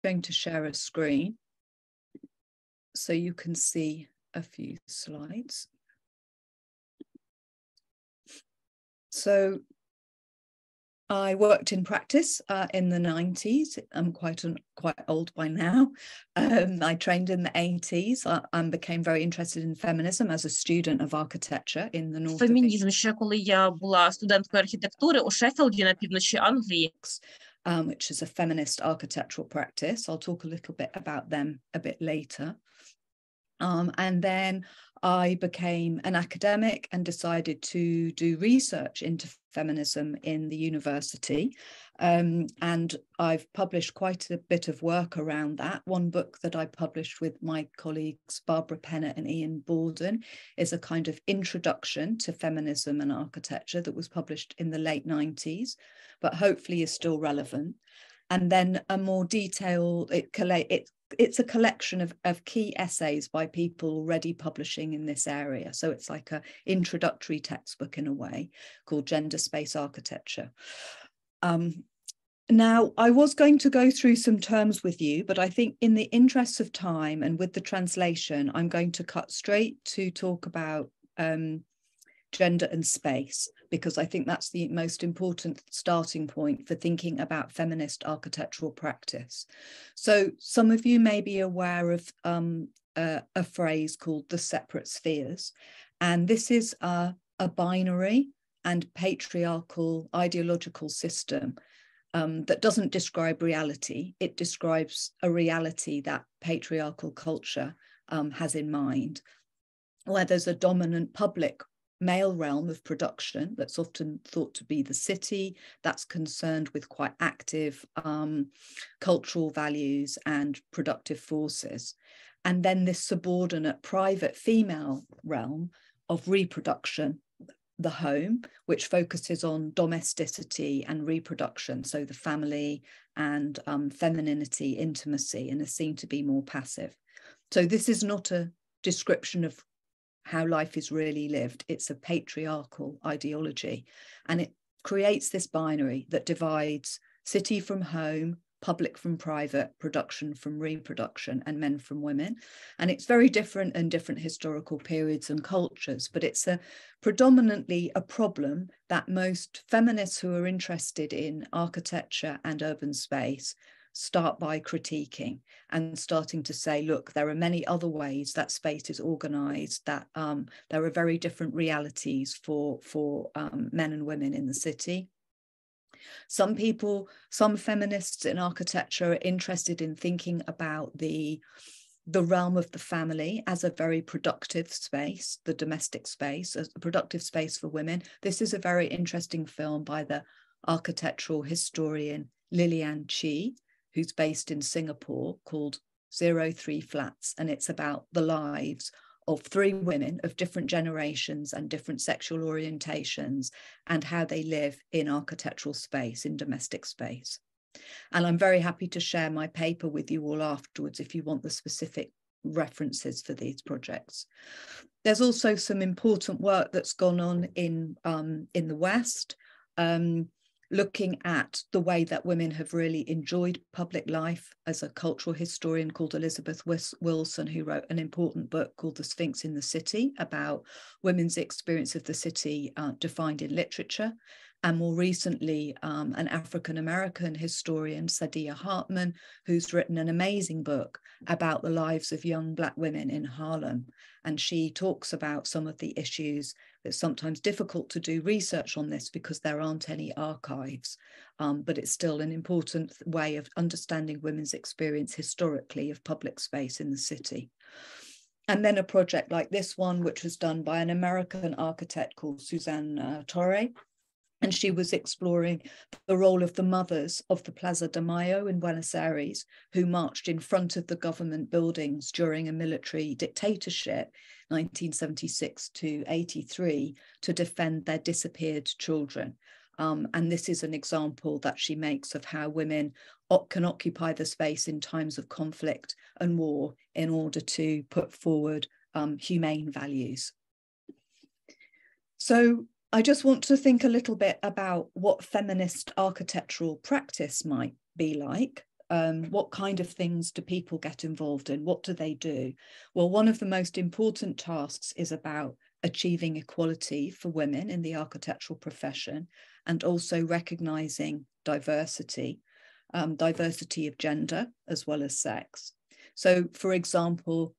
going to share a screen so you can see a few slides. So I worked in practice in the 90s. I'm quite old by now. I trained in the 80s and became very interested in feminism as a student of architecture in the north of England. Фемінізм ще коли я була студенткою архітектури у Шеффілді на півночі Англії. Which is a feminist architectural practice. I'll talk a little bit about them a bit later. And then I became an academic and decided to do research into feminism in the university. And I've published quite a bit of work around that. One book that I published with my colleagues, Barbara Pennant and Ian Borden, is a kind of introduction to feminism and architecture that was published in the late 90s, but hopefully is still relevant. And then a more detailed, it's a collection of key essays by people already publishing in this area. So it's like an introductory textbook in a way called Gender Space Architecture. Now, I was going to go through some terms with you, but I think in the interest of time and with the translation, I'm going to cut straight to talk about gender and space, because I think that's the most important starting point for thinking about feminist architectural practice. So some of you may be aware of a phrase called the separate spheres. And this is a binary and patriarchal ideological system that doesn't describe reality. It describes a reality that patriarchal culture has in mind, where there's a dominant public male realm of production that's often thought to be the city, that's concerned with quite active cultural values and productive forces. And then this subordinate private female realm of reproduction, the home, which focuses on domesticity and reproduction, so the family and femininity, intimacy, and is seen to be more passive. So this is not a description of how life is really lived. It's a patriarchal ideology, and it creates this binary that divides city from home, public from private, production from reproduction, and men from women. And it's very different in different historical periods and cultures, but it's predominantly a problem that most feminists who are interested in architecture and urban space start by critiquing and starting to say, look, there are many other ways that space is organized, that there are very different realities for men and women in the city. Some feminists in architecture are interested in thinking about the realm of the family as a very productive space, the domestic space, as a productive space for women. This is a very interesting film by the architectural historian Lilian Chi, who's based in Singapore, called 03 Flats. And it's about the lives of 3 women of different generations and different sexual orientations and how they live in architectural space, in domestic space. And I'm very happy to share my paper with you all afterwards if you want the specific references for these projects. There's also some important work that's gone on in the West, looking at the way that women have really enjoyed public life. As a cultural historian called Elizabeth Wilson, who wrote an important book called The Sphinx in the City, about women's experience of the city defined in literature. And more recently, an African-American historian, Sadiya Hartman, who's written an amazing book about the lives of young Black women in Harlem. And she talks about some of the issues. It's sometimes difficult to do research on this because there aren't any archives, but it's still an important way of understanding women's experience historically of public space in the city. And then a project like this one, which was done by an American architect called Suzanne Torre. And she was exploring the role of the mothers of the Plaza de Mayo in Buenos Aires, who marched in front of the government buildings during a military dictatorship, 1976 to 83, to defend their disappeared children. And this is an example that she makes of how women can occupy the space in times of conflict and war in order to put forward humane values. So I just want to think a little bit about what feminist architectural practice might be like. what kind of things do people get involved in? What do they do? Well, one of the most important tasks is about achieving equality for women in the architectural profession, and also recognizing diversity, diversity of gender as well as sex. So, for example,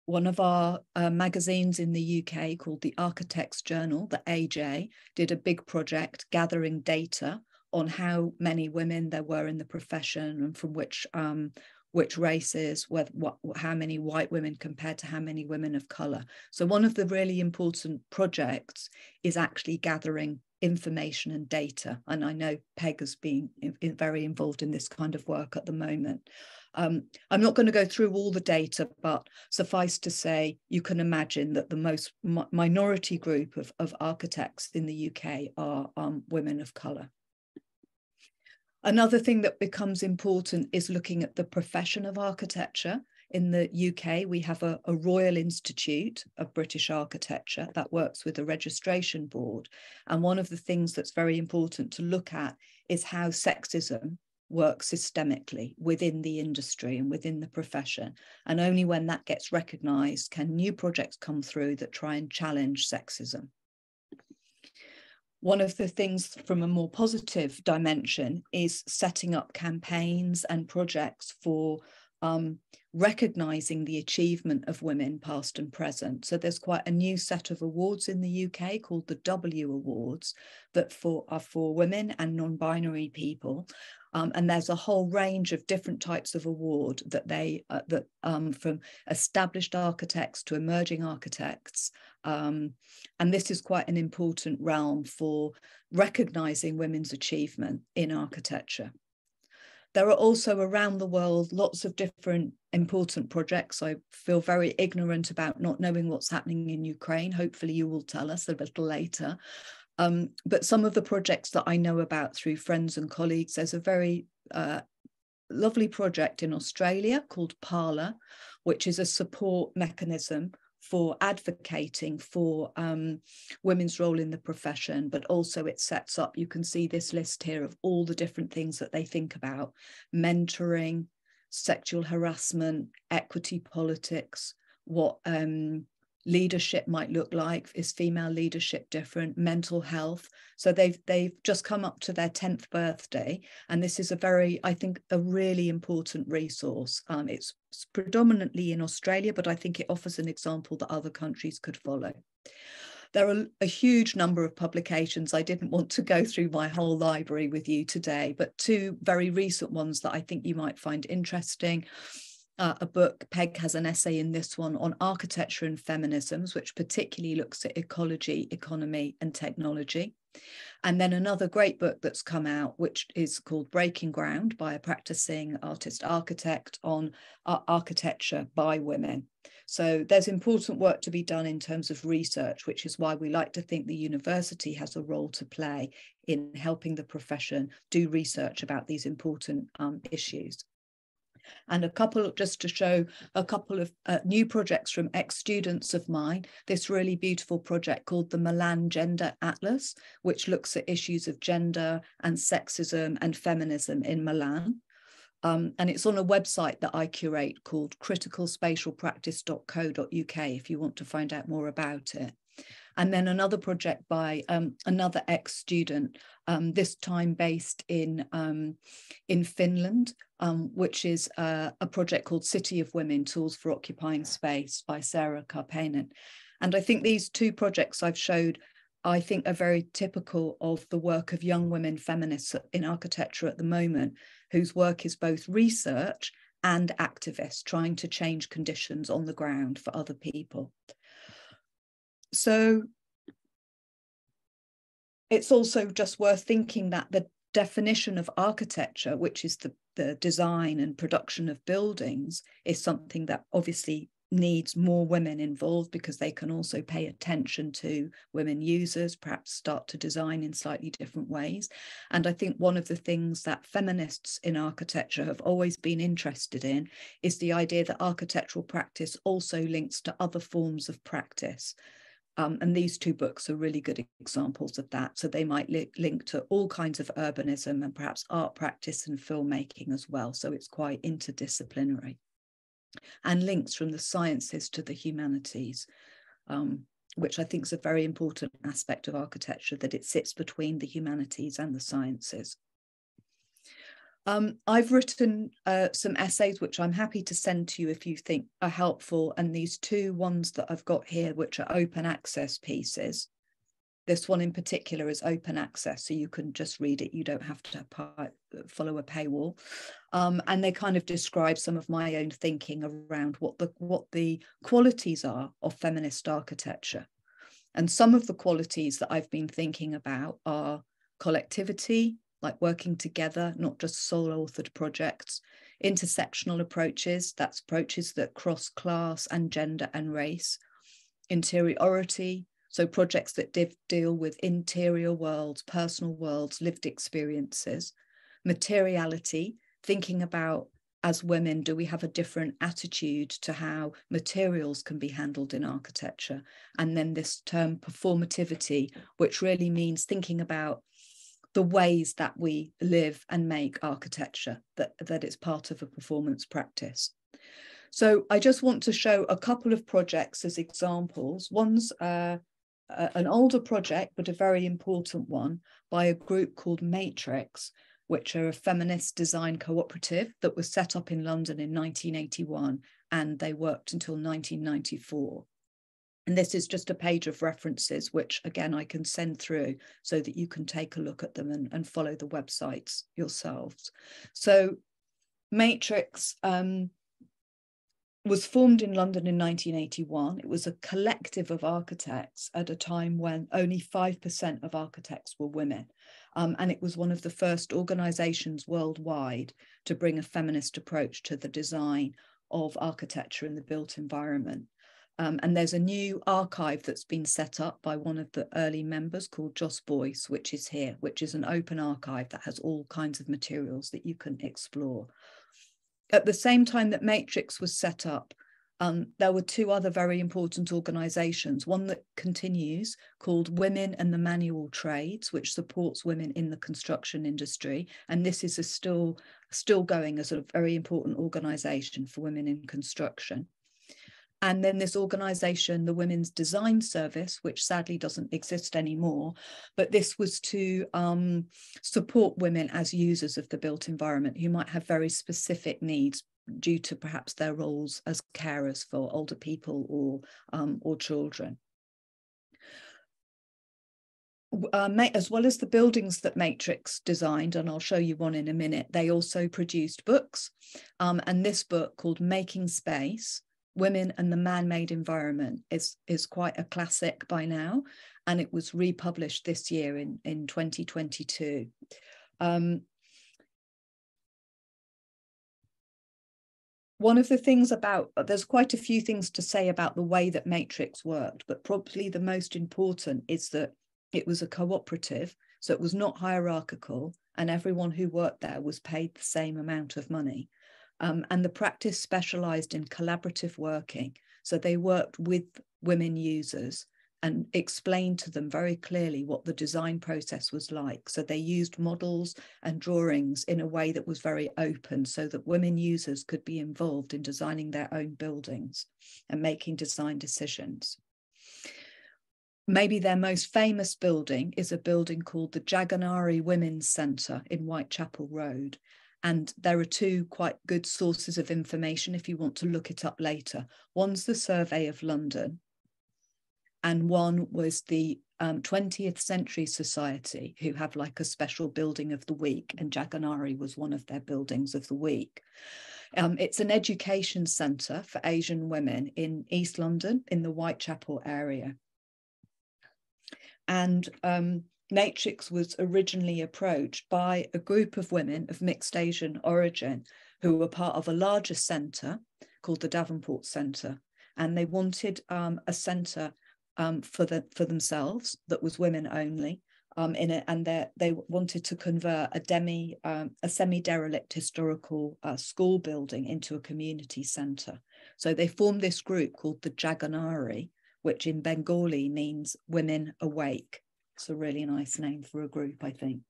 one of our magazines in the UK called the Architects Journal, the AJ, did a big project gathering data on how many women there were in the profession and from which races, how many white women compared to how many women of colour. So one of the really important projects is actually gathering information and data. And I know Peg has been very involved in this kind of work at the moment. I'm not going to go through all the data, but suffice to say, you can imagine that the most minority group of architects in the UK are women of colour. Another thing that becomes important is looking at the profession of architecture. In the UK, we have a Royal Institute of British Architecture that works with a registration board. And one of the things that's very important to look at is how sexism works systemically within the industry and within the profession. And only when that gets recognised can new projects come through that try and challenge sexism. One of the things from a more positive dimension is setting up campaigns and projects for recognising the achievement of women past and present. So there's quite a new set of awards in the UK called the W Awards that are for women and non-binary people. And there's a whole range of different types of award that from established architects to emerging architects. And this is quite an important realm for recognising women's achievement in architecture. There are also around the world lots of different important projects. I feel very ignorant about not knowing what's happening in Ukraine. Hopefully you will tell us a little later. But some of the projects that I know about through friends and colleagues, there's a very lovely project in Australia called Parlour, which is a support mechanism for advocating for women's role in the profession, but also it sets up, you can see this list here of all the different things that they think about: mentoring, sexual harassment, equity politics, what leadership might look like. Is female leadership different? Mental health. So they've just come up to their 10th birthday, and this is I think a really important resource. It's predominantly in Australia, but I think it offers an example that other countries could follow. There are a huge number of publications. I didn't want to go through my whole library with you today, but two very recent ones that I think you might find interesting. A book, Peg has an essay in this one on architecture and feminisms, which particularly looks at ecology, economy and technology. And then another great book that's come out, which is called Breaking Ground by a practicing artist architect on architecture by women. So there's important work to be done in terms of research, which is why we like to think the university has a role to play in helping the profession do research about these important issues. And just to show a couple of new projects from ex-students of mine, this really beautiful project called the Milan Gender Atlas, which looks at issues of gender and sexism and feminism in Milan. And it's on a website that I curate called criticalspatialpractice.co.uk if you want to find out more about it. And then another project by another ex-student, this time based in Finland, which is a project called City of Women, Tools for Occupying Space by Sarah Karpainen. And I think these two projects I've showed, I think, are very typical of the work of young women feminists in architecture at the moment, whose work is both research and activist, trying to change conditions on the ground for other people. So it's also just worth thinking that the definition of architecture, which is the design and production of buildings, is something that obviously needs more women involved, because they can also pay attention to women users, perhaps start to design in slightly different ways. And I think one of the things that feminists in architecture have always been interested in is the idea that architectural practice also links to other forms of practice. And these two books are really good examples of that. So they might link to all kinds of urbanism and perhaps art practice and filmmaking as well. So it's quite interdisciplinary. And links from the sciences to the humanities, which I think is a very important aspect of architecture, that it sits between the humanities and the sciences. I've written some essays, which I'm happy to send to you if you think are helpful. And these two ones that I've got here, which are open access pieces. This one in particular is open access, so you can just read it. You don't have to follow a paywall. And they kind of describe some of my own thinking around what the qualities are of feminist architecture. And some of the qualities that I've been thinking about are collectivity, like working together, not just sole-authored projects, intersectional approaches, that's approaches that cross class and gender and race, interiority, so projects that deal with interior worlds, personal worlds, lived experiences, materiality, thinking about, as women, do we have a different attitude to how materials can be handled in architecture? And then this term performativity, which really means thinking about the ways that we live and make architecture, that it's part of a performance practice. So I just want to show a couple of projects as examples. One's an older project, but a very important one, by a group called Matrix, which are a feminist design cooperative that was set up in London in 1981, and they worked until 1994. And this is just a page of references, which again, I can send through so that you can take a look at them and follow the websites yourselves. So Matrix was formed in London in 1981. It was a collective of architects at a time when only 5% of architects were women. And it was one of the first organizations worldwide to bring a feminist approach to the design of architecture in the built environment. And there's a new archive that's been set up by one of the early members called Joss Boyce, which is here, which is an open archive that has all kinds of materials that you can explore. At the same time that Matrix was set up, there were two other very important organizations, one that continues called Women and the Manual Trades, which supports women in the construction industry. And this is still going as a very important organization for women in construction. And then this organization, the Women's Design Service, which sadly doesn't exist anymore, but this was to support women as users of the built environment who might have very specific needs due to perhaps their roles as carers for older people or children. As well as the buildings that Matrix designed, and I'll show you one in a minute, they also produced books. And this book called Making Space, Women and the Man-Made Environment is quite a classic by now, and it was republished this year in 2022. One of the things there's quite a few things to say about the way that Matrix worked, but probably the most important is that it was a cooperative, so it was not hierarchical, and everyone who worked there was paid the same amount of money. And the practice specialized in collaborative working. So they worked with women users and explained to them very clearly what the design process was like. So they used models and drawings in a way that was very open so that women users could be involved in designing their own buildings and making design decisions. Maybe their most famous building is a building called the Jagannarii Women's Centre in Whitechapel Road. And there are two quite good sources of information if you want to look it up later. One's the Survey of London, and one was the 20th Century Society, who have like a special building of the week, and Jagannarii was one of their buildings of the week. It's an education centre for Asian women in East London, in the Whitechapel area. And Matrix was originally approached by a group of women of mixed Asian origin who were part of a larger centre called the Davenport Centre, and they wanted a centre for themselves that was women only in it, and they wanted to convert a semi-derelict historical school building into a community centre. So they formed this group called the Jagannarii, which in Bengali means women awake. It's a really nice name for a group, I think.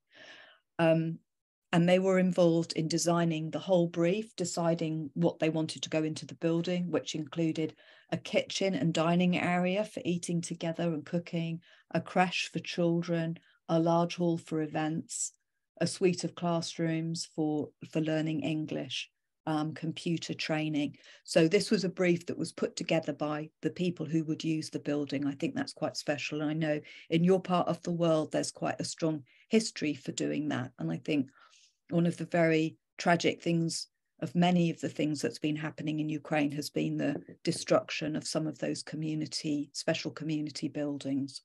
And they were involved in designing the whole brief, deciding what they wanted to go into the building, which included a kitchen and dining area for eating together and cooking, a creche for children, a large hall for events, a suite of classrooms for learning English, computer training. So this was a brief that was put together by the people who would use the building. I think that's quite special. And I know in your part of the world, there's quite a strong history for doing that. And I think one of the very tragic things of many of the things that's been happening in Ukraine has been the destruction of some of those special community buildings.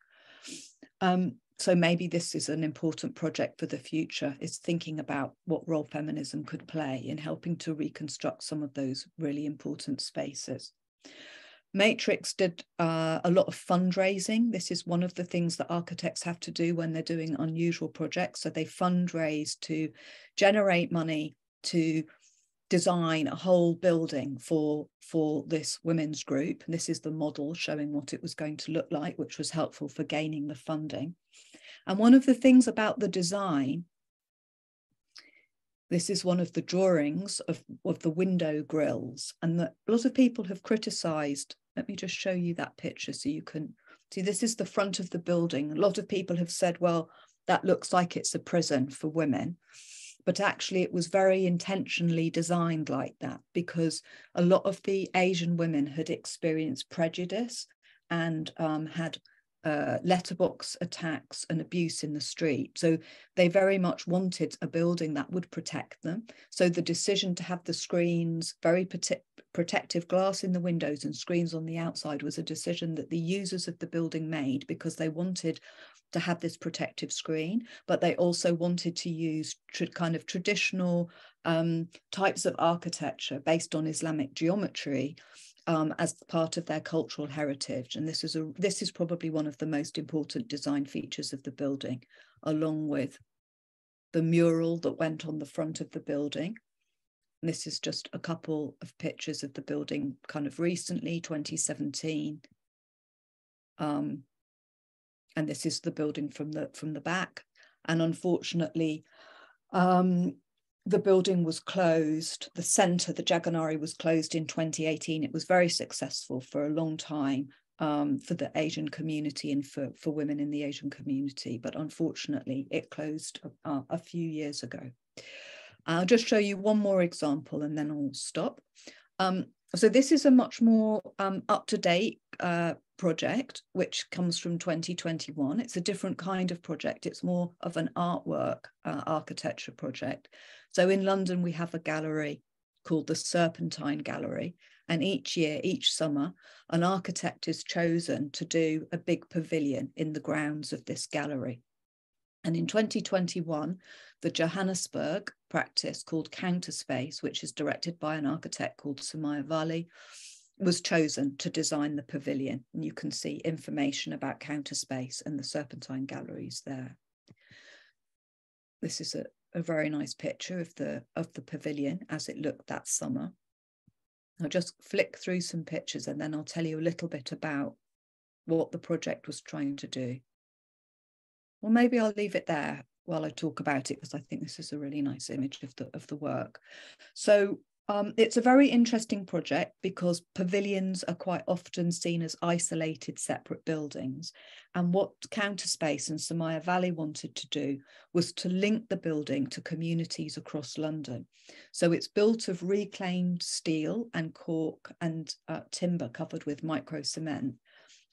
So maybe this is an important project for the future, is thinking about what role feminism could play in helping to reconstruct some of those really important spaces. Matrix did a lot of fundraising. This is one of the things that architects have to do when they're doing unusual projects. So they fundraise to generate money to design a whole building for this women's group. And this is the model showing what it was going to look like, which was helpful for gaining the funding. And one of the things about the design, this is one of the drawings of the window grills, and that a lot of people have criticized. Let me just show you that picture so you can see. This is the front of the building. A lot of people have said, well, that looks like it's a prison for women. But actually, it was very intentionally designed like that because a lot of the Asian women had experienced prejudice and had letterbox attacks and abuse in the street. So they very much wanted a building that would protect them. So the decision to have the screens, very protective glass in the windows and screens on the outside, was a decision that the users of the building made because they wanted to have this protective screen, but they also wanted to use kind of traditional types of architecture based on Islamic geometry as part of their cultural heritage. And this is probably one of the most important design features of the building, along with the mural that went on the front of the building. And this is just a couple of pictures of the building kind of recently, 2017. And this is the building from the back. And unfortunately, the building was closed. The centre, the Jagannaри, was closed in 2018. It was very successful for a long time for the Asian community and for women in the Asian community. But unfortunately, it closed a few years ago. I'll just show you one more example and then I'll stop. So this is a much more up-to-date project, which comes from 2021. It's a different kind of project. It's more of an artwork architecture project. So in London, we have a gallery called the Serpentine Gallery. And each year, each summer, an architect is chosen to do a big pavilion in the grounds of this gallery. And in 2021, the Johannesburg practice called Counterspace, which is directed by an architect called Sumaya Vali, was chosen to design the pavilion. And you can see information about Counterspace and the Serpentine Galleries there. This is a very nice picture of the pavilion as it looked that summer. I'll just flick through some pictures and then I'll tell you a little bit about what the project was trying to do. Well, maybe I'll leave it there while I talk about it, because I think this is a really nice image of the work. So it's a very interesting project because pavilions are quite often seen as isolated, separate buildings. And what Counterspace and Sumaya Vali wanted to do was to link the building to communities across London. So it's built of reclaimed steel and cork and timber covered with micro cement.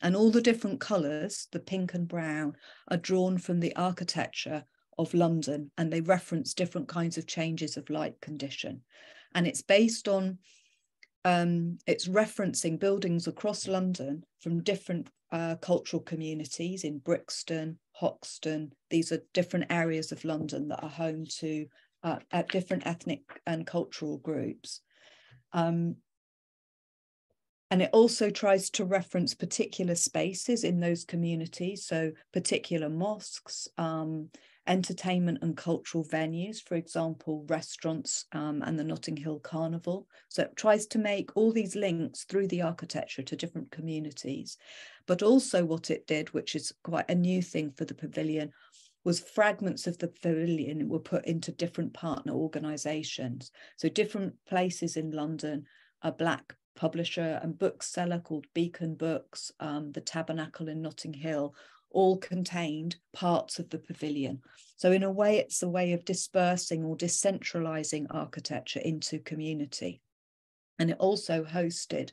And all the different colours, the pink and brown, are drawn from the architecture of London, and they reference different kinds of changes of light condition. And it's based on, it's referencing buildings across London from different cultural communities in Brixton, Hoxton. These are different areas of London that are home to different ethnic and cultural groups. And it also tries to reference particular spaces in those communities, so particular mosques, entertainment and cultural venues, for example, restaurants and the Notting Hill Carnival. So it tries to make all these links through the architecture to different communities. But also what it did, which is quite a new thing for the pavilion, was fragments of the pavilion were put into different partner organisations. So different places in London, a Black publisher and bookseller called Beacon Books, the Tabernacle in Notting Hill, all contained parts of the pavilion. So in a way, it's a way of dispersing or decentralising architecture into community. And it also hosted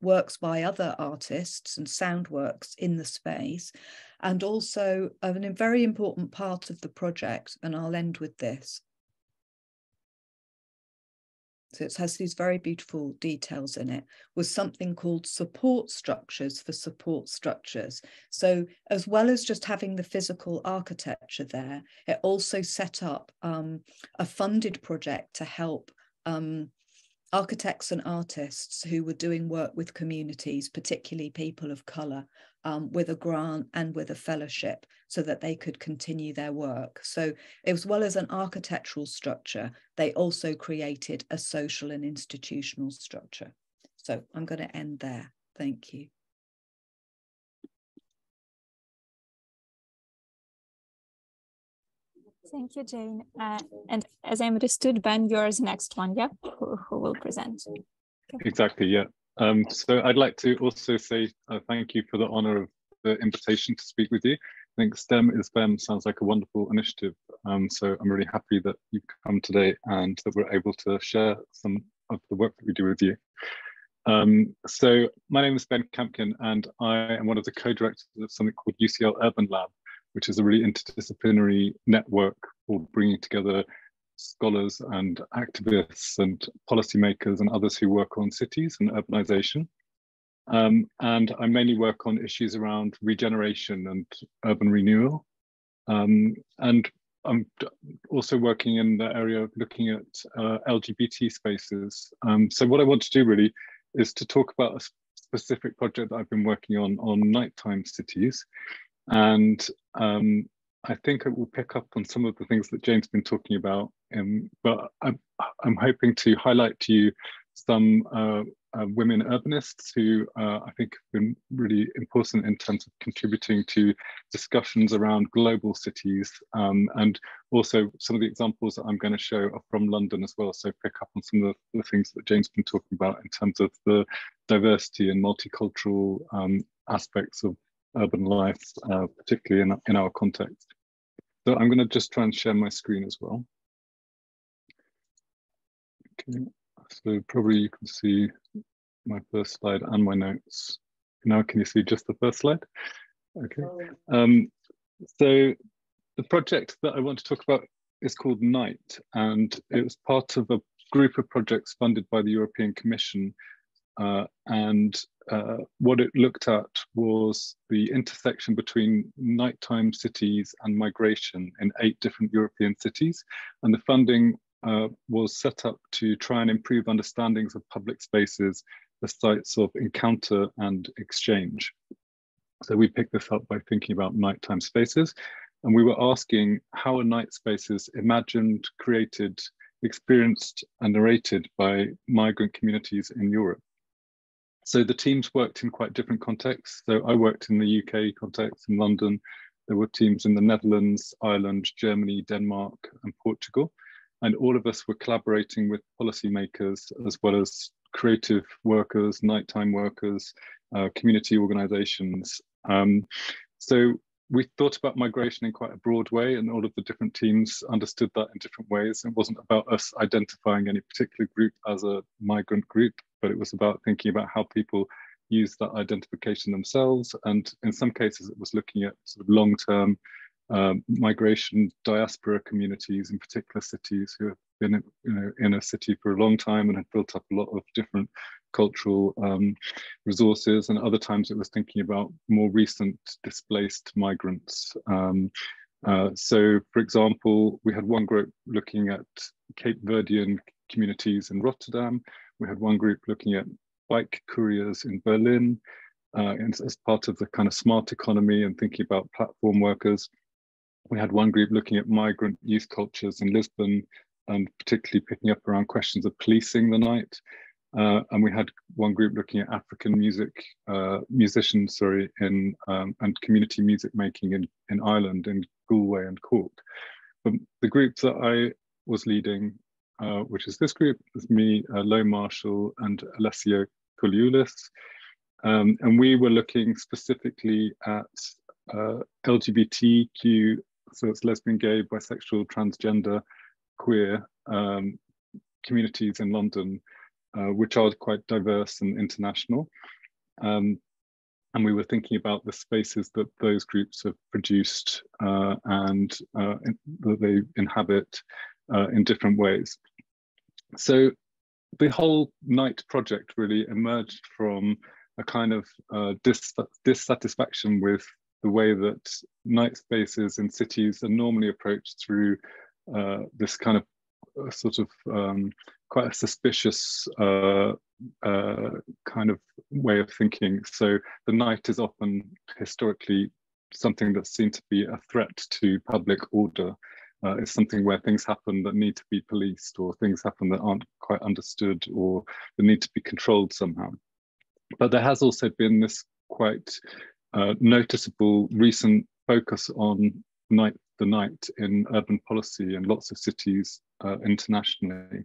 works by other artists and sound works in the space. And also a very important part of the project, and I'll end with this. So it has these very beautiful details in it, was something called support structures for support structures. So as well as just having the physical architecture there, it also set up a funded project to help architects and artists who were doing work with communities, particularly people of colour, with a grant and with a fellowship so that they could continue their work. So as well as an architectural structure, they also created a social and institutional structure. So I'm going to end there. Thank you. Thank you, Jane. And as I understood, Ben, you're the next one, yeah? Who will present? Okay. Exactly, yeah. So I'd like to also say thank you for the honor of the invitation to speak with you. I think STEM is BEM sounds like a wonderful initiative. So I'm really happy that you've come today and that we're able to share some of the work that we do with you. So my name is Ben Kampkін, and I am one of the co-directors of something called UCL Urban Lab, which is a really interdisciplinary network for bringing together scholars and activists and policymakers and others who work on cities and urbanization. And I mainly work on issues around regeneration and urban renewal. And I'm also working in the area of looking at LGBT spaces. So what I want to do really is to talk about a specific project that I've been working on nighttime cities. And I think it will pick up on some of the things that Jane's been talking about, but I'm hoping to highlight to you some women urbanists who I think have been really important in terms of contributing to discussions around global cities, and also some of the examples that I'm going to show are from London as well, so pick up on some of the things that Jane's been talking about in terms of the diversity and multicultural aspects of urban life, particularly in our context. So I'm going to just try and share my screen as well. Okay, so probably you can see my first slide and my notes. Now can you see just the first slide? Okay. So the project that I want to talk about is called Night, and it was part of a group of projects funded by the European Commission. What it looked at was the intersection between nighttime cities and migration in 8 different European cities. And the funding was set up to try and improve understandings of public spaces as sites of encounter and exchange. So we picked this up by thinking about nighttime spaces. And we were asking, how are night spaces imagined, created, experienced, and narrated by migrant communities in Europe? So the teams worked in quite different contexts. So I worked in the UK context in London. There were teams in the Netherlands, Ireland, Germany, Denmark, and Portugal. And all of us were collaborating with policymakers as well as creative workers, nighttime workers, community organizations. So we thought about migration in quite a broad way, and all of the different teams understood that in different ways. It wasn't about us identifying any particular group as a migrant group, but it was about thinking about how people use that identification themselves. And in some cases, it was looking at sort of long-term migration diaspora communities, in particular cities who have been in a city for a long time and have built up a lot of different cultural resources. And other times it was thinking about more recent displaced migrants. So for example, we had one group looking at Cape Verdean communities in Rotterdam. We had one group looking at bike couriers in Berlin as part of the kind of smart economy and thinking about platform workers. We had one group looking at migrant youth cultures in Lisbon, and particularly picking up around questions of policing the night. And we had one group looking at African musicians, in and community music making in Ireland, in Galway and Cork. But the group that I was leading, which is this group, is me, Lo Marshall, and Alessio Koulioulis. And we were looking specifically at LGBTQ, so it's lesbian, gay, bisexual, transgender, queer communities in London, which are quite diverse and international. And we were thinking about the spaces that those groups have produced and that they inhabit in different ways. So the whole night project really emerged from a kind of dissatisfaction with the way that night spaces in cities are normally approached through this kind of quite a suspicious kind of way of thinking. So the night is often historically something that's seen to be a threat to public order. It's something where things happen that need to be policed, or things happen that aren't quite understood, or that need to be controlled somehow. But there has also been this quite noticeable recent focus on the night in urban policy in lots of cities internationally.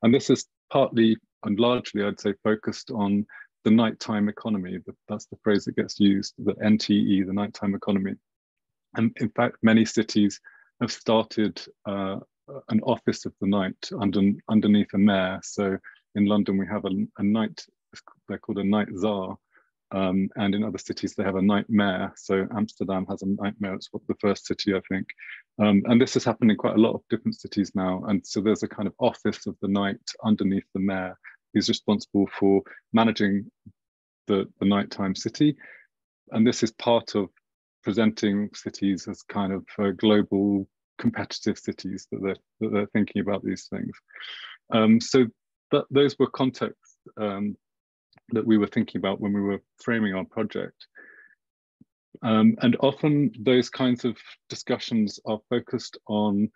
And this is partly and largely, I'd say, focused on the nighttime economy. That's the phrase that gets used, the NTE, the nighttime economy. And in fact, many cities have started an office of the night underneath a mayor. So in London, we have a night, they're called a night czar. And in other cities, they have a night mayor. So Amsterdam has a night mayor. It's the first city, I think. And this has happened in quite a lot of different cities now. And so there's a kind of office of the night underneath the mayor who's responsible for managing the nighttime city. And this is part of presenting cities as kind of global competitive cities that they're thinking about these things. So those were contexts that we were thinking about when we were framing our project. And often those kinds of discussions are focused on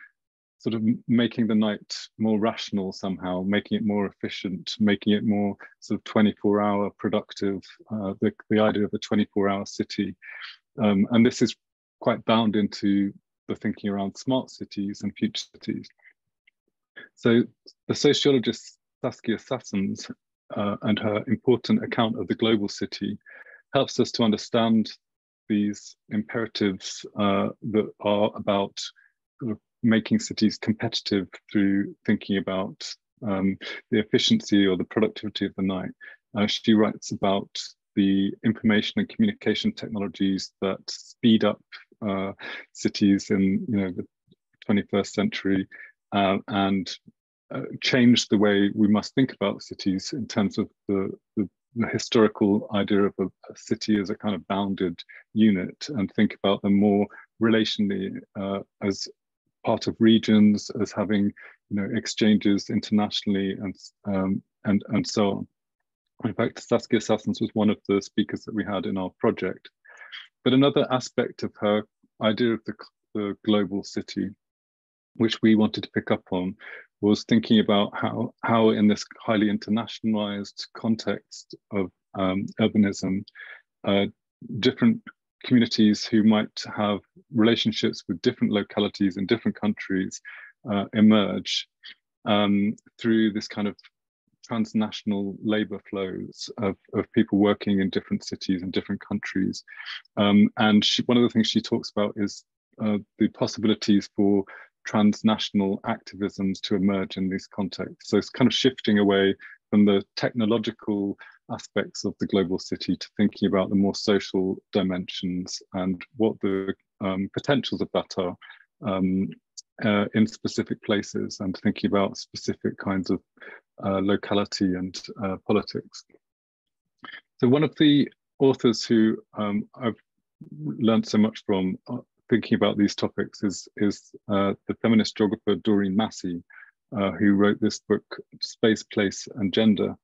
sort of making the night more rational somehow, making it more efficient, making it more sort of 24-hour productive, the idea of a 24-hour city. And this is quite bound into the thinking around smart cities and future cities. So the sociologist Saskia Sassens and her important account of the global city helps us to understand these imperatives that are about sort of making cities competitive through thinking about the efficiency or the productivity of the night. She writes about the information and communication technologies that speed up cities in the 21st century and change the way we must think about cities in terms of the historical idea of a city as a kind of bounded unit, and think about them more relationally as part of regions, as having exchanges internationally and so on. In fact, Saskia Sassens was one of the speakers that we had in our project. But another aspect of her idea of the global city, which we wanted to pick up on, was thinking about how in this highly internationalized context of urbanism, different communities who might have relationships with different localities in different countries emerge through this kind of transnational labor flows of people working in different cities and different countries. And one of the things she talks about is the possibilities for transnational activisms to emerge in these contexts. So it's kind of shifting away from the technological aspects of the global city to thinking about the more social dimensions and what the potentials of that are in specific places, and thinking about specific kinds of locality and politics. So one of the authors who I've learned so much from thinking about these topics is the feminist geographer Doreen Massey, who wrote this book, Space, Place and Gender.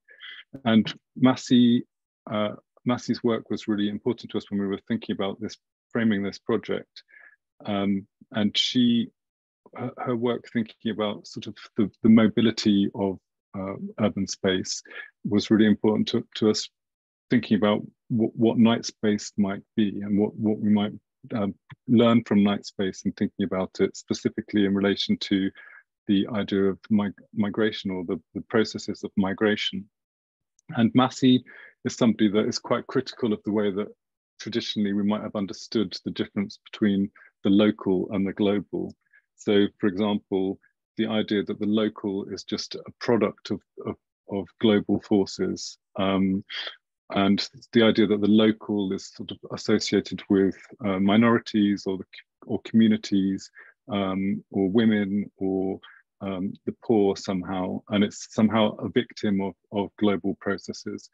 And Massey's work was really important to us when we were thinking about framing this project. And And her work thinking about sort of the mobility of urban space was really important to us, thinking about what night space might be and what we might learn from night space, and thinking about it specifically in relation to the idea of migration, or the processes of migration. And Massey is somebody that is quite critical of the way that traditionally we might have understood the difference between the local and the global. So, for example, the idea that the local is just a product of global forces, and the idea that the local is sort of associated with minorities or communities, or women, or the poor somehow, and it's somehow a victim of global processes.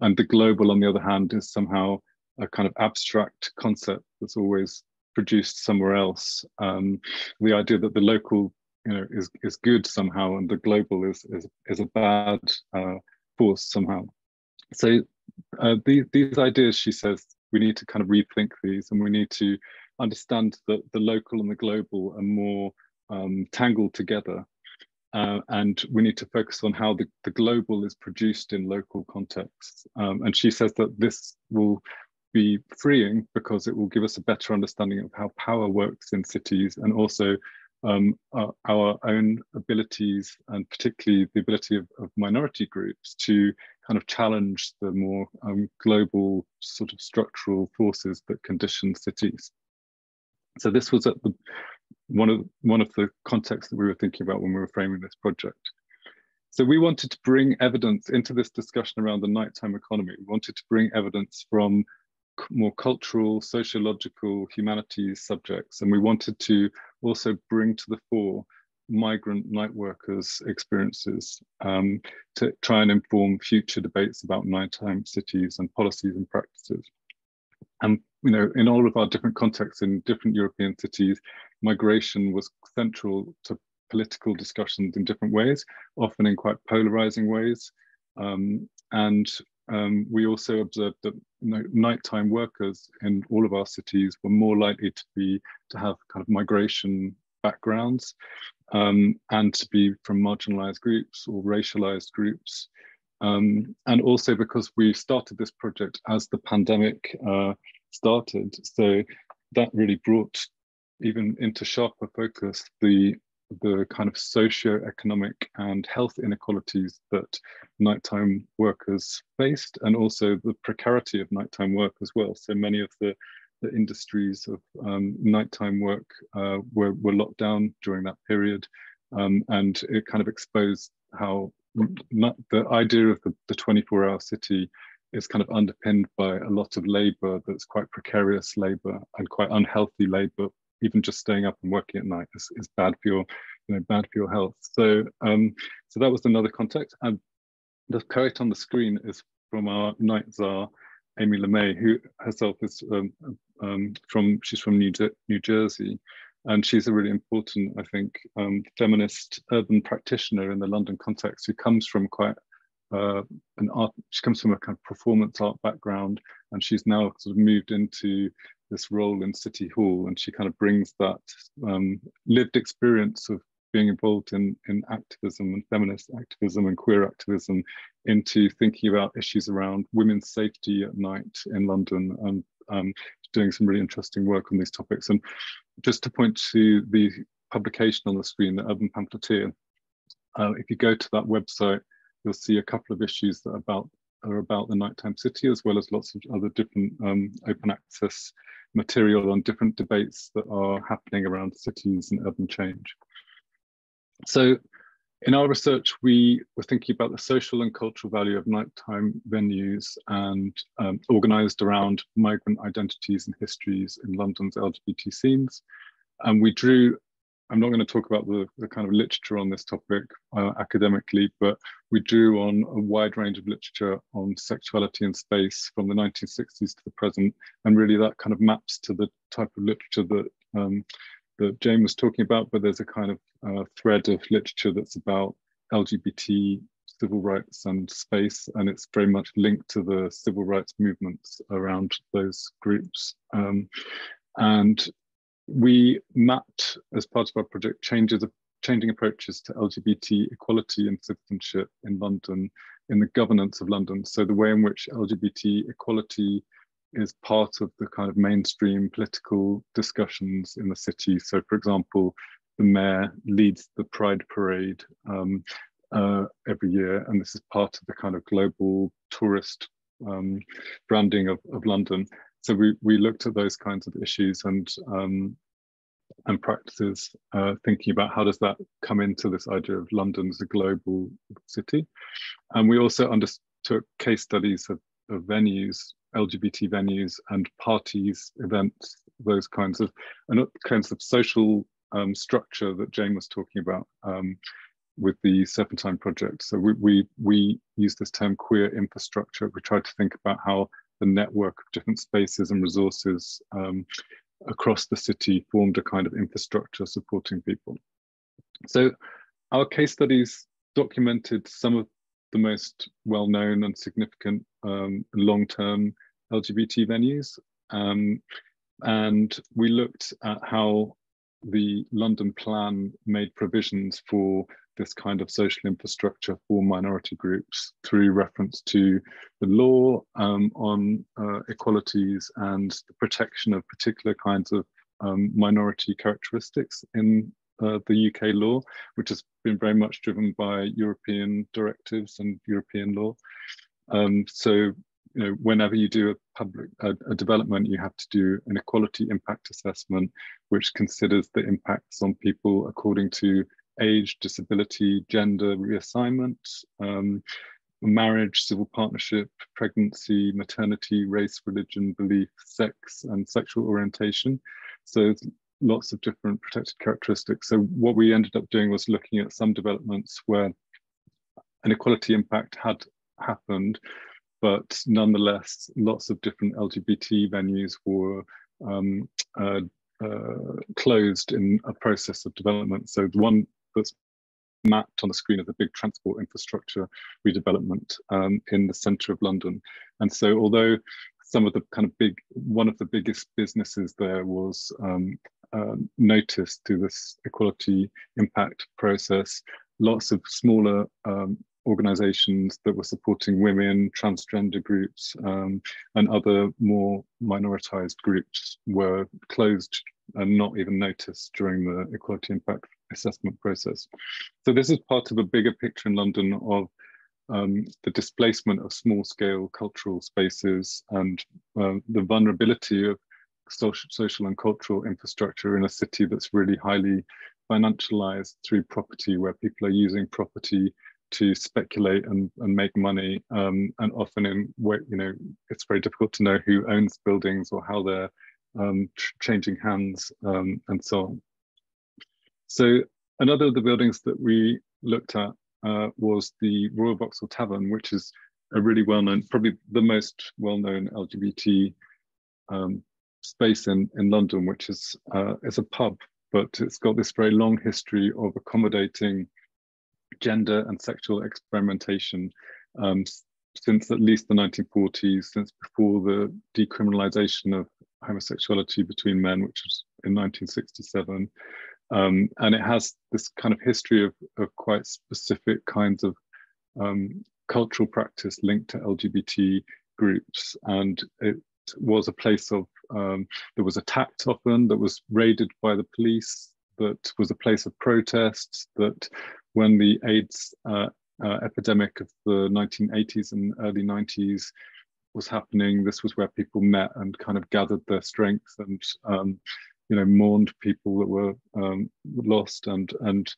And the global, on the other hand, is somehow a kind of abstract concept that's always produced somewhere else. The idea that the local, is good somehow, and the global is a bad force somehow. So these ideas, she says, we need to kind of rethink these, and we need to understand that the local and the global are more tangled together. And we need to focus on how the global is produced in local contexts. And she says that this will be freeing because it will give us a better understanding of how power works in cities, and also our own abilities, and particularly the ability of minority groups to kind of challenge the more global sort of structural forces that condition cities. So this was at one of the contexts that we were thinking about when we were framing this project. So we wanted to bring evidence into this discussion around the nighttime economy. We wanted to bring evidence from more cultural, sociological, humanities subjects, and we wanted to also bring to the fore migrant night workers' experiences to try and inform future debates about nighttime cities and policies and practices. And in all of our different contexts in different European cities, migration was central to political discussions in different ways, often in quite polarizing ways. We also observed that nighttime workers in all of our cities were more likely to have kind of migration backgrounds, and to be from marginalized groups or racialized groups. And also because we started this project as the pandemic started, so that really brought even into sharper focus the kind of socio-economic and health inequalities that nighttime workers faced, and also the precarity of nighttime work as well. So many of the industries of nighttime work were locked down during that period, and it kind of exposed how the idea of the 24-hour city is kind of underpinned by a lot of labor that's quite precarious labor and quite unhealthy labor. Even just staying up and working at night is bad for your health. So so that was another context. And the quote on the screen is from our night czar, Amy LeMay, who herself is she's from New Jersey, and she's a really important, I think, feminist urban practitioner in the London context, who comes from quite she comes from a kind of performance art background, and she's now sort of moved into this role in City Hall, and she kind of brings that lived experience of being involved in activism and feminist activism and queer activism into thinking about issues around women's safety at night in London, and doing some really interesting work on these topics. And just to point to the publication on the screen, the Urban Pamphleteer, if you go to that website, you'll see a couple of issues that are about the nighttime city, as well as lots of other different open access material on different debates that are happening around cities and urban change. So in our research, we were thinking about the social and cultural value of nighttime venues, and organized around migrant identities and histories in London's LGBT scenes. And we drew, I'm not going to talk about the kind of literature on this topic academically, but we drew on a wide range of literature on sexuality and space from the 1960s to the present. And really that kind of maps to the type of literature that Jane was talking about, but there's a kind of thread of literature that's about LGBT civil rights and space, and it's very much linked to the civil rights movements around those groups. And we mapped, as part of our project, changing approaches to LGBT equality and citizenship in London, in the governance of London. So the way in which LGBT equality is part of the kind of mainstream political discussions in the city. So, for example, the mayor leads the Pride Parade every year, and this is part of the kind of global tourist branding of London. So we looked at those kinds of issues and practices, thinking about how does that come into this idea of London as a global city. And we also undertook case studies of venues, LGBT venues and parties, events, those kinds of social structure that Jane was talking about with the Serpentine project. So we use this term queer infrastructure. We tried to think about how the network of different spaces and resources across the city formed a kind of infrastructure supporting people. So our case studies documented some of the most well-known and significant long-term LGBT venues. And we looked at how the London plan made provisions for this kind of social infrastructure for minority groups through reference to the law on equalities and the protection of particular kinds of minority characteristics in the UK law, which has been very much driven by European directives and European law. So, you know, whenever you do a development, you have to do an equality impact assessment, which considers the impacts on people according to age, disability, gender reassignment, marriage, civil partnership, pregnancy, maternity, race, religion, belief, sex, and sexual orientation. So lots of different protected characteristics. So what we ended up doing was looking at some developments where an equality impact had happened, but nonetheless, lots of different LGBT venues were closed in a process of development. So the one that's mapped on the screen is a big transport infrastructure redevelopment in the centre of London. And so although some of the kind of one of the biggest businesses there was noticed through this equality impact process, lots of smaller organizations that were supporting women, transgender groups, and other more minoritized groups were closed and not even noticed during the equality impact assessment process. So this is part of a bigger picture in London of the displacement of small-scale cultural spaces and the vulnerability of social and cultural infrastructure in a city that's really highly financialized through property, where people are using property to speculate and make money, and often in where, you know, it's very difficult to know who owns buildings or how they're changing hands, and so on. So another of the buildings that we looked at was the Royal Vauxhall Tavern, which is a really well-known, probably the most well-known LGBT space in London, which is a pub, but it's got this very long history of accommodating gender and sexual experimentation since at least the 1940s, since before the decriminalization of homosexuality between men, which was in 1967. And it has this kind of history of quite specific kinds of cultural practice linked to LGBT groups. And it was a place of, that was attacked often, that was raided by the police, that was a place of protest, that when the AIDS epidemic of the 1980s and early 90s was happening, this was where people met and kind of gathered their strength and you know, mourned people that were lost. And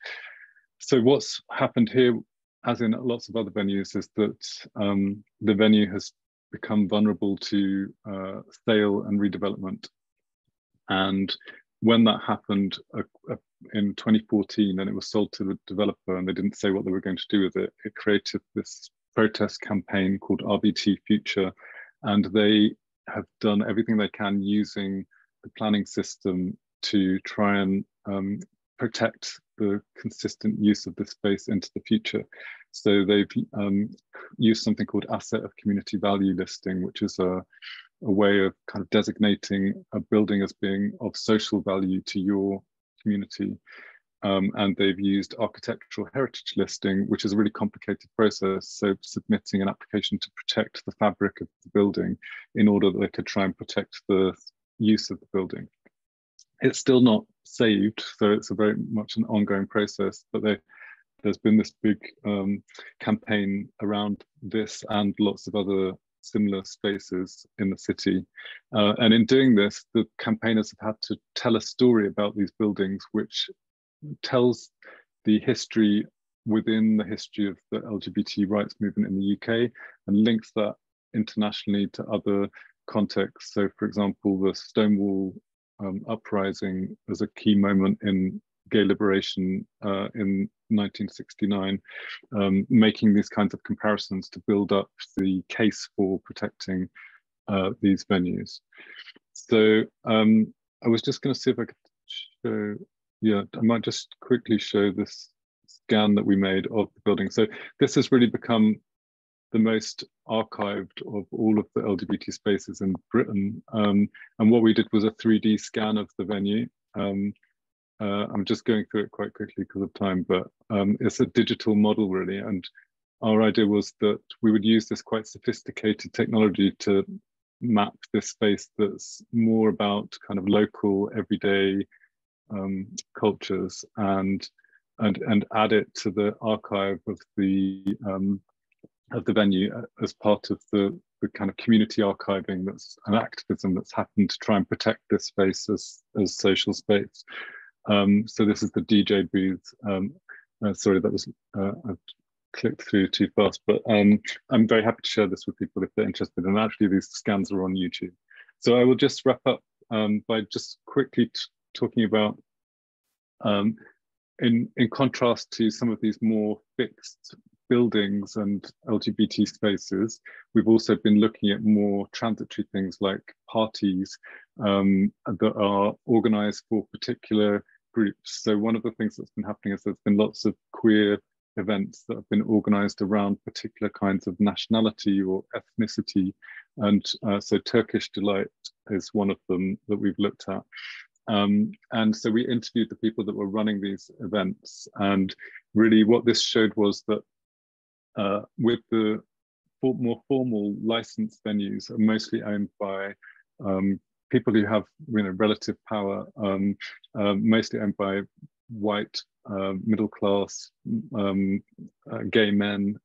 so what's happened here, as in lots of other venues, is that the venue has become vulnerable to sale and redevelopment. And when that happened in 2014, and it was sold to the developer and they didn't say what they were going to do with it, it created this protest campaign called RBT Future. And they have done everything they can using the planning system to try and protect the consistent use of this space into the future. So they've used something called asset of community value listing, which is a a way of kind of designating a building as being of social value to your community. And they've used architectural heritage listing, which is a really complicated process. So submitting an application to protect the fabric of the building in order that they could try and protect the use of the building. It's still not saved, so it's a very much an ongoing process, but there's been this big campaign around this and lots of other similar spaces in the city. And in doing this, the campaigners have had to tell a story about these buildings, which tells the history within the history of the LGBT rights movement in the UK and links that internationally to other contexts. So, for example, the Stonewall uprising was a key moment in gay liberation in 1969, making these kinds of comparisons to build up the case for protecting these venues. So I was just going to see if I could show, yeah, I might just quickly show this scan that we made of the building. So this has really become the most archived of all of the LGBT spaces in Britain. And what we did was a 3D scan of the venue. I'm just going through it quite quickly because of time, but it's a digital model really. And our idea was that we would use this quite sophisticated technology to map this space that's more about kind of local, everyday cultures and add it to the archive of the venue as part of the kind of community archiving that's an activism that's happened to try and protect this space as social space. So this is the DJ booth. Sorry, that was I clicked through too fast, but I'm very happy to share this with people if they're interested. And actually, these scans are on YouTube. So I will just wrap up by just quickly talking about, in contrast to some of these more fixed buildings and LGBT spaces, we've also been looking at more transitory things like parties that are organized for particular groups. So one of the things that's been happening is there's been lots of queer events that have been organized around particular kinds of nationality or ethnicity. And so Turkish Delight is one of them that we've looked at. And so we interviewed the people that were running these events. And really what this showed was that with the more formal licensed venues are mostly owned by people who have relative power, mostly owned by white, middle class, gay men.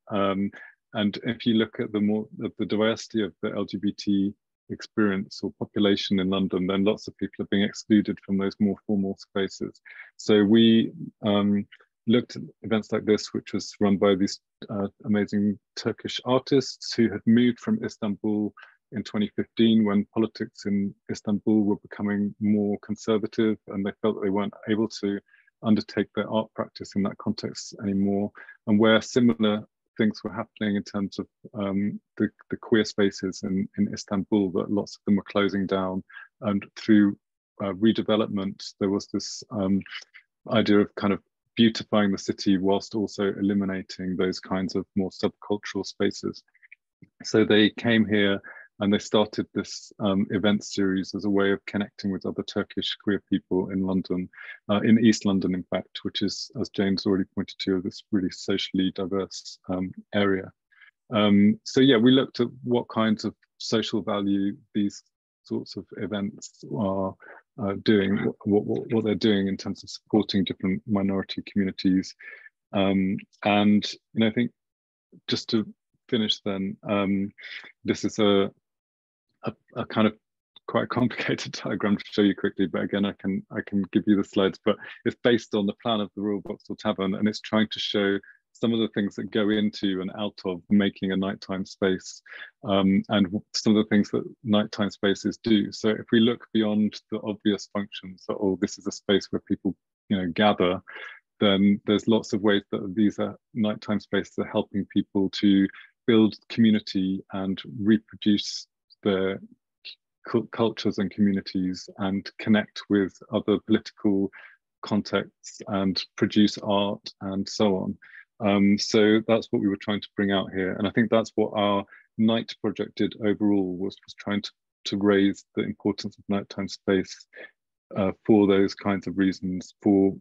And if you look at the diversity of the LGBT experience or population in London, then lots of people are being excluded from those more formal spaces. So we looked at events like this, which was run by these amazing Turkish artists who had moved from Istanbul in 2015 when politics in Istanbul were becoming more conservative and they felt that they weren't able to undertake their art practice in that context anymore, and where similar things were happening in terms of the queer spaces in Istanbul, that lots of them were closing down, and through redevelopment there was this idea of kind of beautifying the city whilst also eliminating those kinds of more subcultural spaces. So they came here and they started this event series as a way of connecting with other Turkish queer people in London, in East London, in fact, which is, as Jane's already pointed to, this really socially diverse area. So yeah, we looked at what kinds of social value these sorts of events are doing, what they're doing in terms of supporting different minority communities. And I think just to finish then, this is a kind of quite complicated diagram to show you quickly, but again, I can give you the slides, but it's based on the plan of the Royal Vauxhall Tavern, and it's trying to show some of the things that go into and out of making a nighttime space, and some of the things that nighttime spaces do. So if we look beyond the obvious functions that, oh, this is a space where people gather, then there's lots of ways that these are nighttime spaces are helping people to build community and reproduce their cultures and communities and connect with other political contexts and produce art and so on. So that's what we were trying to bring out here. And I think that's what our night project did overall, was trying to to raise the importance of nighttime space for those kinds of reasons, for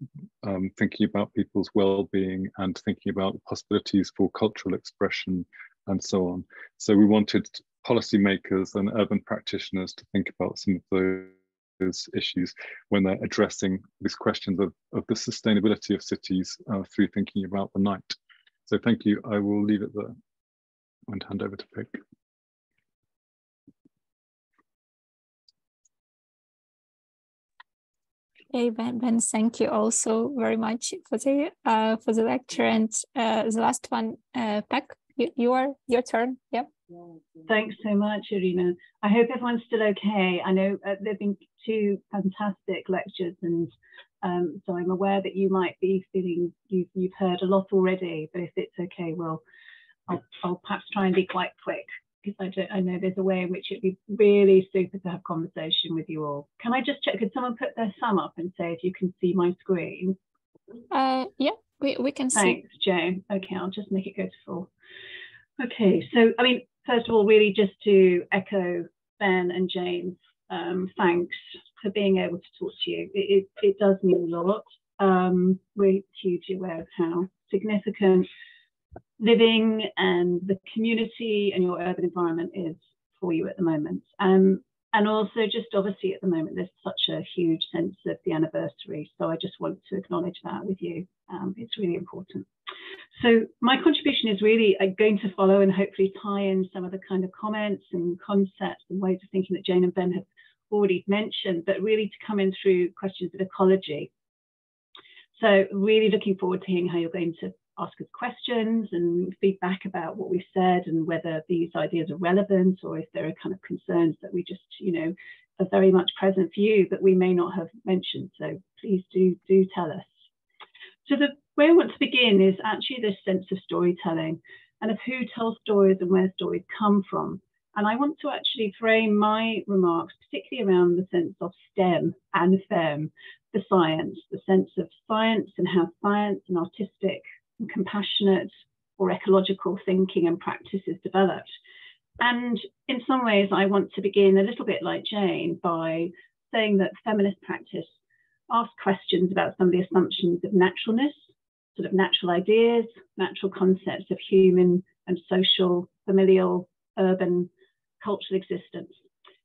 thinking about people's well-being and thinking about the possibilities for cultural expression and so on. So we wanted policymakers and urban practitioners to think about some of those issues when they're addressing these questions of the sustainability of cities through thinking about the night. So thank you. I will leave it there and hand over to Peg. Okay, Ben, thank you also very much for the lecture. And the last one, Peg, your turn. Yep. Thanks so much, Irina. I hope everyone's still okay. I know there've been 2 fantastic lectures, and so I'm aware that you might be feeling you've heard a lot already. But if it's okay, well, I'll perhaps try and be quite quick, because I know there's a way in which it'd be really super to have conversation with you all. Can I just check? Could someone put their thumb up and say if you can see my screen? Yeah, we can see. Thanks, Jane. Okay, I'll just make it go to full. Okay, so I mean, first of all, really just to echo Ben and Jane's thanks for being able to talk to you. It does mean a lot. We're hugely aware of how significant living and the community and your urban environment is for you at the moment. And also just obviously at the moment, there's such a huge sense of the anniversary. So I just want to acknowledge that with you. It's really important. So my contribution is really going to follow and hopefully tie in some of the kind of comments and concepts and ways of thinking that Jane and Ben have already mentioned, but really to come in through questions of ecology. So really looking forward to hearing how you're going to ask us questions and feedback about what we've said and whether these ideas are relevant or if there are kind of concerns that we just, you know, are very much present for you, but we may not have mentioned. So please do tell us. So the way I want to begin is actually this sense of storytelling and of who tells stories and where stories come from. And I want to actually frame my remarks particularly around the sense of STEM and FEM, the science, the sense of science and how science and artistic and compassionate or ecological thinking and practice is developed. And in some ways, I want to begin a little bit like Jane by saying that feminist practice asks questions about some of the assumptions of naturalness, sort of natural ideas, natural concepts of human and social, familial, urban, cultural existence.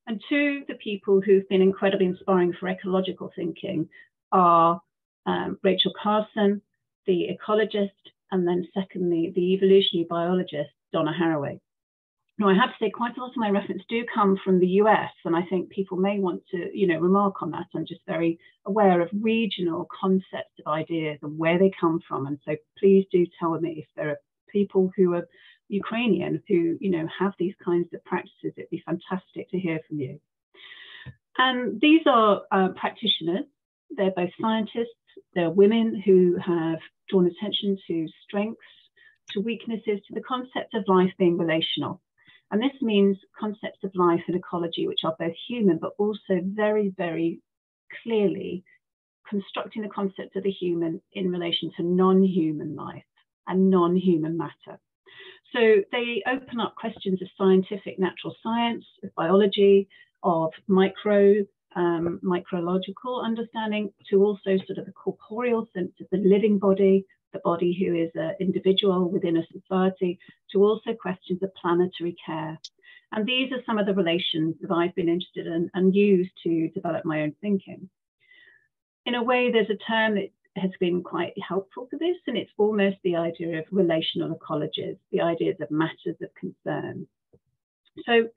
And 2, the people who've been incredibly inspiring for ecological thinking are Rachel Carson, the ecologist, and then secondly, the evolutionary biologist, Donna Haraway. Now, I have to say quite a lot of my references do come from the US, and I think people may want to, you know, remark on that. I'm just very aware of regional concepts of ideas and where they come from. And so please do tell me if there are people who are Ukrainian who, you know, have these kinds of practices. It'd be fantastic to hear from you. And these are practitioners. They're both scientists. They're women who have drawn attention to strengths, to weaknesses, to the concept of life being relational. And this means concepts of life and ecology, which are both human, but also very, very clearly constructing the concept of the human in relation to non-human life and non-human matter. So they open up questions of scientific natural science, of biology, of micrological understanding, to also sort of the corporeal sense of the living body, the body who is an individual within a society, to also questions of planetary care. And these are some of the relations that I've been interested in and used to develop my own thinking. In a way, there's a term that has been quite helpful for this, and it's almost the idea of relational ecologies, the ideas of matters of concern. So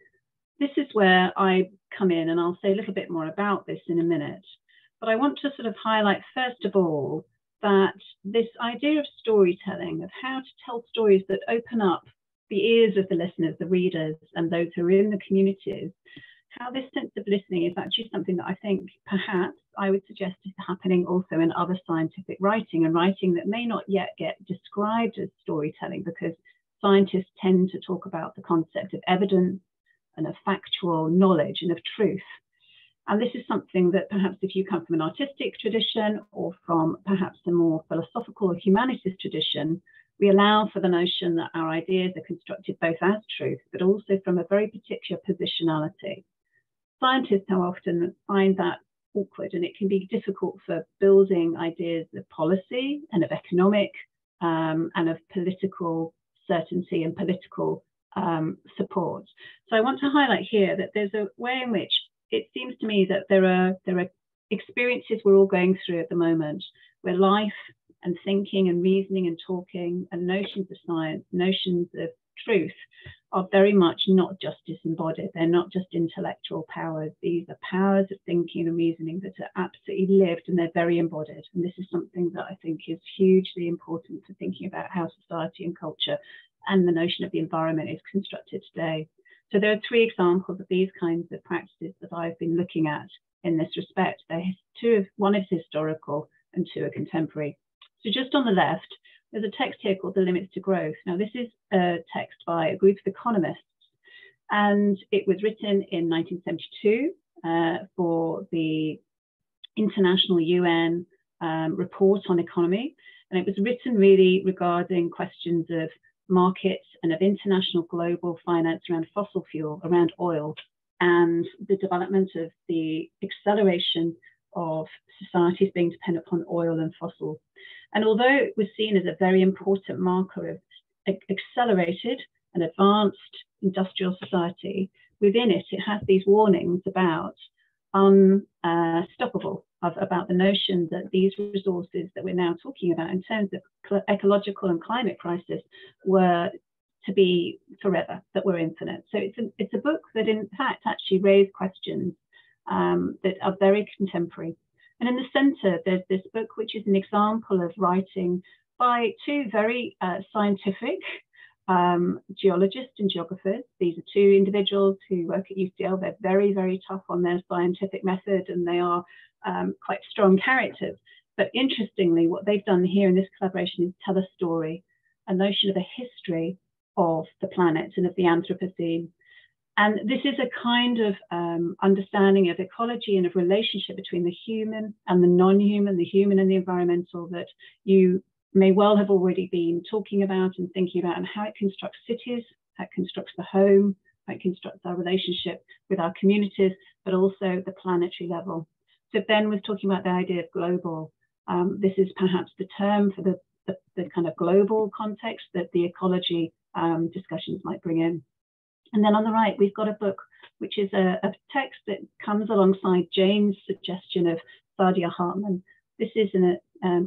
this is where I come in, and I'll say a little bit more about this in a minute. But I want to sort of highlight, first of all, that this idea of storytelling, of how to tell stories that open up the ears of the listeners, the readers, and those who are in the communities, how this sense of listening is actually something that I think perhaps I would suggest is happening also in other scientific writing, and writing that may not yet get described as storytelling, because scientists tend to talk about the concept of evidence and of factual knowledge and of truth. And this is something that perhaps if you come from an artistic tradition or from perhaps a more philosophical or humanities tradition, we allow for the notion that our ideas are constructed both as truth, but also from a very particular positionality. scientists how often find that awkward, and it can be difficult for building ideas of policy and of economic and of political certainty and political support. So I want to highlight here that there's a way in which it seems to me that there are experiences we're all going through at the moment where life and thinking and reasoning and talking and notions of science, notions of truth are very much not just disembodied. They're not just intellectual powers. These are powers of thinking and reasoning that are absolutely lived, and they're very embodied. And this is something that I think is hugely important for thinking about how society and culture and the notion of the environment is constructed today. So there are three examples of these kinds of practices that I've been looking at in this respect. One is historical and two are contemporary. So just on the left, there's a text here called The Limits to Growth. Now, this is a text by a group of economists, and it was written in 1972 for the International UN Report on Economy. And it was written really regarding questions of markets and of international global finance around fossil fuel, around oil, and the development of the acceleration of societies being dependent upon oil and fossil. And although it was seen as a very important marker of accelerated and advanced industrial society, within it, it has these warnings about unstoppable, about the notion that these resources that we're now talking about in terms of ecological and climate crisis were to be forever, that were infinite. So it's a book that in fact actually raised questions that are very contemporary. And in the center, there's this book, which is an example of writing by two very scientific geologists and geographers. These are two individuals who work at UCL. They're very, very tough on their scientific method, and they are quite strong characters. But interestingly, what they've done here in this collaboration is tell a story, a notion of a history of the planet and of the Anthropocene. And this is a kind of understanding of ecology and of relationship between the human and the non-human, the human and the environmental, that you may well have already been talking about and thinking about, and how it constructs cities, how it constructs the home, how it constructs our relationship with our communities, but also the planetary level. So Ben was talking about the idea of global. This is perhaps the term for the kind of global context that the ecology discussions might bring in. And then on the right, we've got a book, which is a text that comes alongside Jane's suggestion of Saadia Hartman. This is a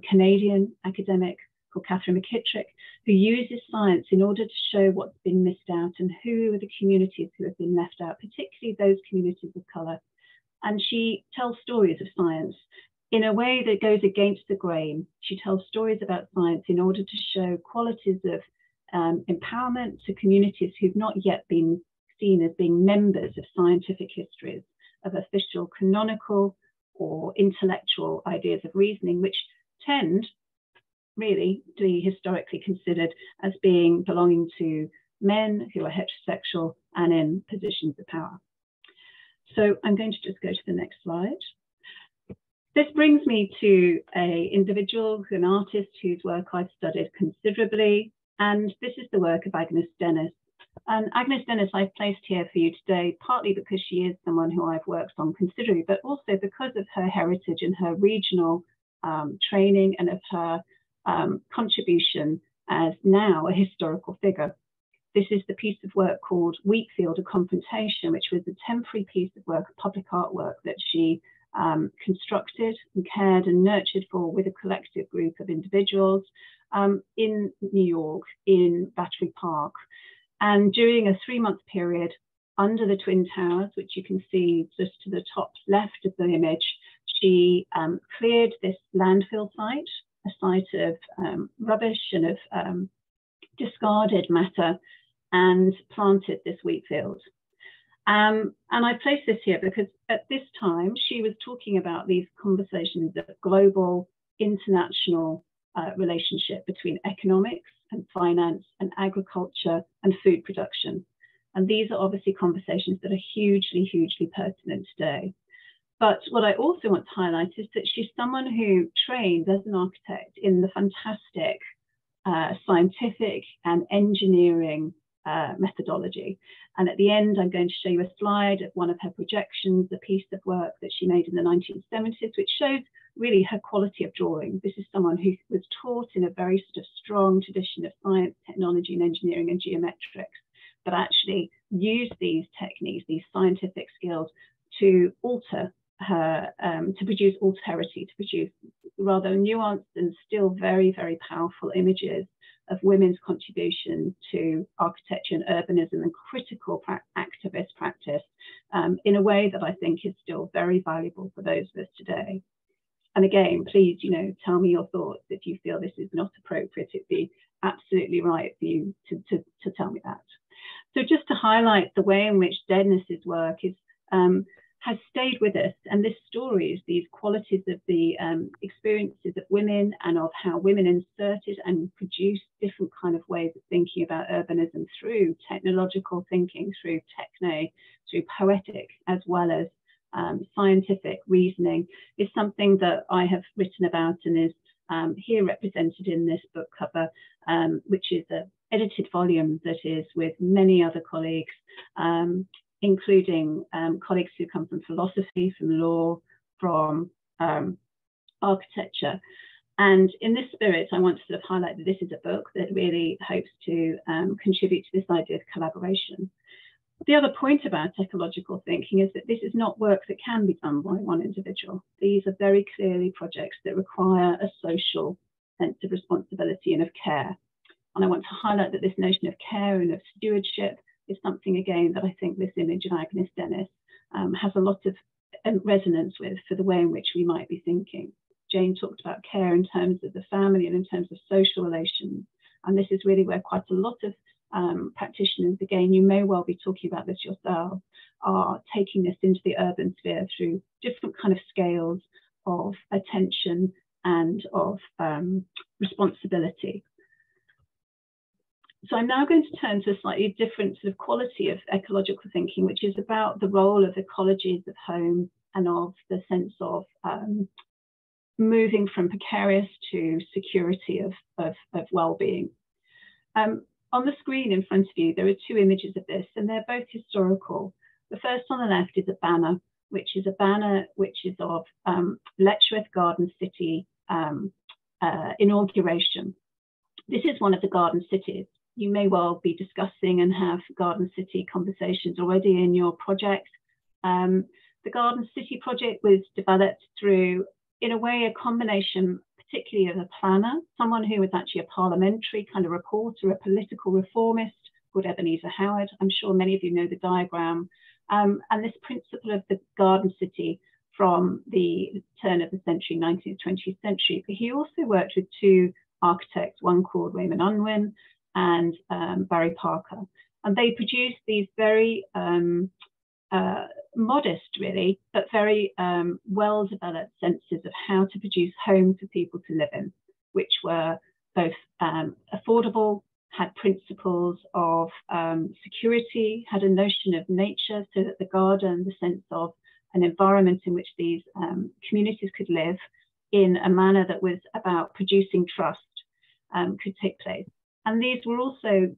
Canadian academic called Catherine McKittrick, who uses science in order to show what's been missed out and who are the communities who have been left out, particularly those communities of colour. And she tells stories of science in a way that goes against the grain. She tells stories about science in order to show qualities of empowerment to communities who've not yet been seen as being members of scientific histories, of official canonical or intellectual ideas of reasoning, which tend really to be historically considered as being belonging to men who are heterosexual and in positions of power. So I'm going to just go to the next slide. This brings me to an individual, an artist whose work I've studied considerably. And this is the work of Agnes Dennis. And Agnes Dennis I've placed here for you today, partly because she is someone who I've worked on considerably, but also because of her heritage and her regional training and of her contribution as now a historical figure. This is the piece of work called Wheatfield, A Confrontation, which was a temporary piece of work, a public artwork that she constructed and cared and nurtured for with a collective group of individuals in New York, in Battery Park. And during a 3-month period under the Twin Towers, which you can see just to the top left of the image, she cleared this landfill site, a site of rubbish and of discarded matter, and planted this wheat field. And I place this here because at this time, she was talking about these conversations of global, international relationship between economics and finance and agriculture and food production. And these are obviously conversations that are hugely, hugely pertinent today. But what I also want to highlight is that she's someone who trained as an architect in the fantastic scientific and engineering methodology. And at the end, I'm going to show you a slide of one of her projections, a piece of work that she made in the 1970s, which shows really her quality of drawing. This is someone who was taught in a very sort of strong tradition of science, technology, and engineering and geometrics, but actually used these techniques, these scientific skills, to alter her, to produce alterity, to produce rather nuanced and still very, very powerful images of women's contribution to architecture and urbanism and critical activist practice in a way that I think is still very valuable for those of us today. And again, please, tell me your thoughts if you feel this is not appropriate. It'd be absolutely right for you to tell me that. So just to highlight the way in which Dennis's work is has stayed with us, and this story, these qualities of the experiences of women and of how women inserted and produced different kind of ways of thinking about urbanism through technological thinking, through techne, through poetic, as well as scientific reasoning, is something that I have written about and is here represented in this book cover, which is an edited volume that is with many other colleagues, including colleagues who come from philosophy, from law, from architecture. And in this spirit, I want to sort of highlight that this is a book that really hopes to contribute to this idea of collaboration. The other point about ecological thinking is that this is not work that can be done by one individual. These are very clearly projects that require a social sense of responsibility and of care. And I want to highlight that this notion of care and of stewardship is something, again, that I think this image of Agnes Dennis has a lot of resonance with for the way in which we might be thinking. Jane talked about care in terms of the family and in terms of social relations. And this is really where quite a lot of practitioners, again, you may well be talking about this yourselves, are taking this into the urban sphere through different kind of scales of attention and of responsibility. So I'm now going to turn to a slightly different sort of quality of ecological thinking, which is about the role of ecologies of home and of the sense of moving from precarious to security of well-being. On the screen in front of you, there are two images of this, and they're both historical. The first on the left is a banner, which is of Letchworth Garden City inauguration. This is one of the garden cities. You may well be discussing and have Garden City conversations already in your project. The Garden City project was developed through, in a way, a combination, particularly of a planner, someone who was actually a parliamentary kind of reporter, a political reformist called Ebenezer Howard. I'm sure many of you know the diagram. And this principle of the Garden City from the turn of the century, 19th, 20th century. But he also worked with two architects, one called Raymond Unwin and Barry Parker. And they produced these very modest, really, but very well-developed senses of how to produce homes for people to live in, which were both affordable, had principles of security, had a notion of nature, so that the garden, the sense of an environment in which these communities could live in a manner that was about producing trust could take place. And these were also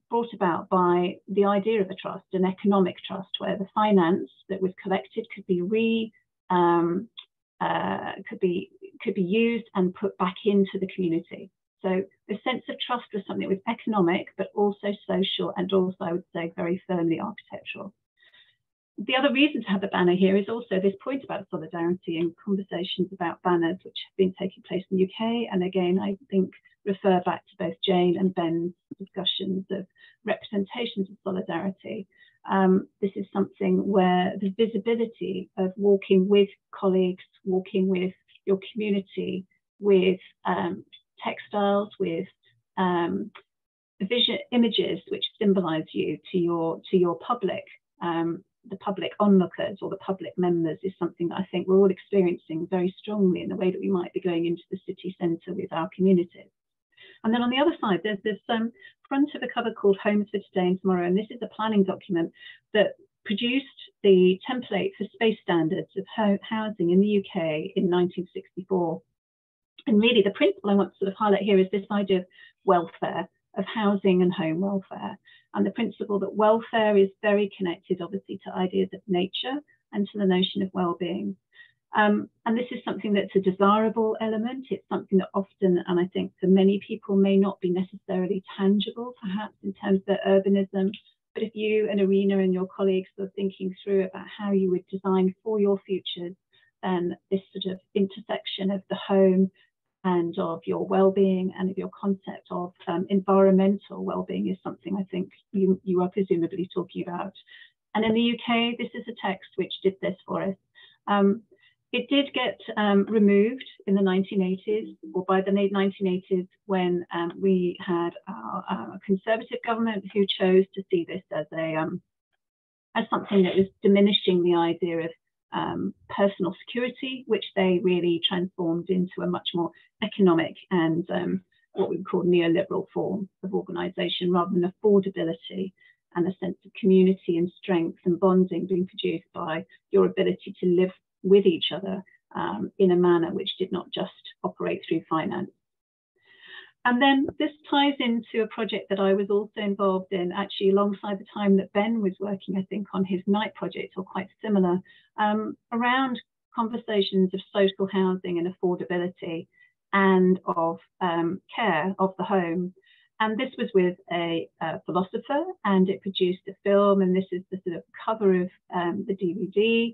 brought about by the idea of a trust, an economic trust, where the finance that was collected could be used and put back into the community. So the sense of trust was something that was economic, but also social, and also, I would say, very firmly architectural. The other reason to have the banner here is also this point about solidarity and conversations about banners, which have been taking place in the UK. And again, I think refer back to both Jane and Ben's discussions of representations of solidarity. This is something where the visibility of walking with colleagues, walking with your community, with textiles, with images which symbolize you to your public, the public onlookers or the public members, is something that I think we're all experiencing very strongly in the way that we might be going into the city centre with our communities. And then on the other side, there's this front of a cover called Homes for Today and Tomorrow. And this is a planning document that produced the template for space standards of housing in the UK in 1964. And really the principle I want to sort of highlight here is this idea of welfare, of housing and home welfare. and the principle that welfare is very connected, obviously, to ideas of nature and to the notion of well-being. And this is something that's a desirable element. It's something that often, and I think for many people, may not be necessarily tangible, perhaps in terms of their urbanism. But if you and Irina and your colleagues are thinking through about how you would design for your futures, then this sort of intersection of the home and of your well-being and of your concept of environmental well-being is something I think you are presumably talking about. And in the UK, this is a text which did this for us. It did get removed in the 1980s, or by the 1980s, when we had our Conservative government who chose to see this as something that was diminishing the idea of personal security, which they really transformed into a much more economic and what we would call neoliberal form of organisation, rather than affordability and a sense of community and strength and bonding being produced by your ability to live with each other in a manner which did not just operate through finance. And then this ties into a project that I was also involved in, actually alongside the time that Ben was working, I think, on his night project, or quite similar, around conversations of social housing and affordability and of care of the home. And this was with a philosopher, and it produced a film, and this is the sort of cover of the DVD,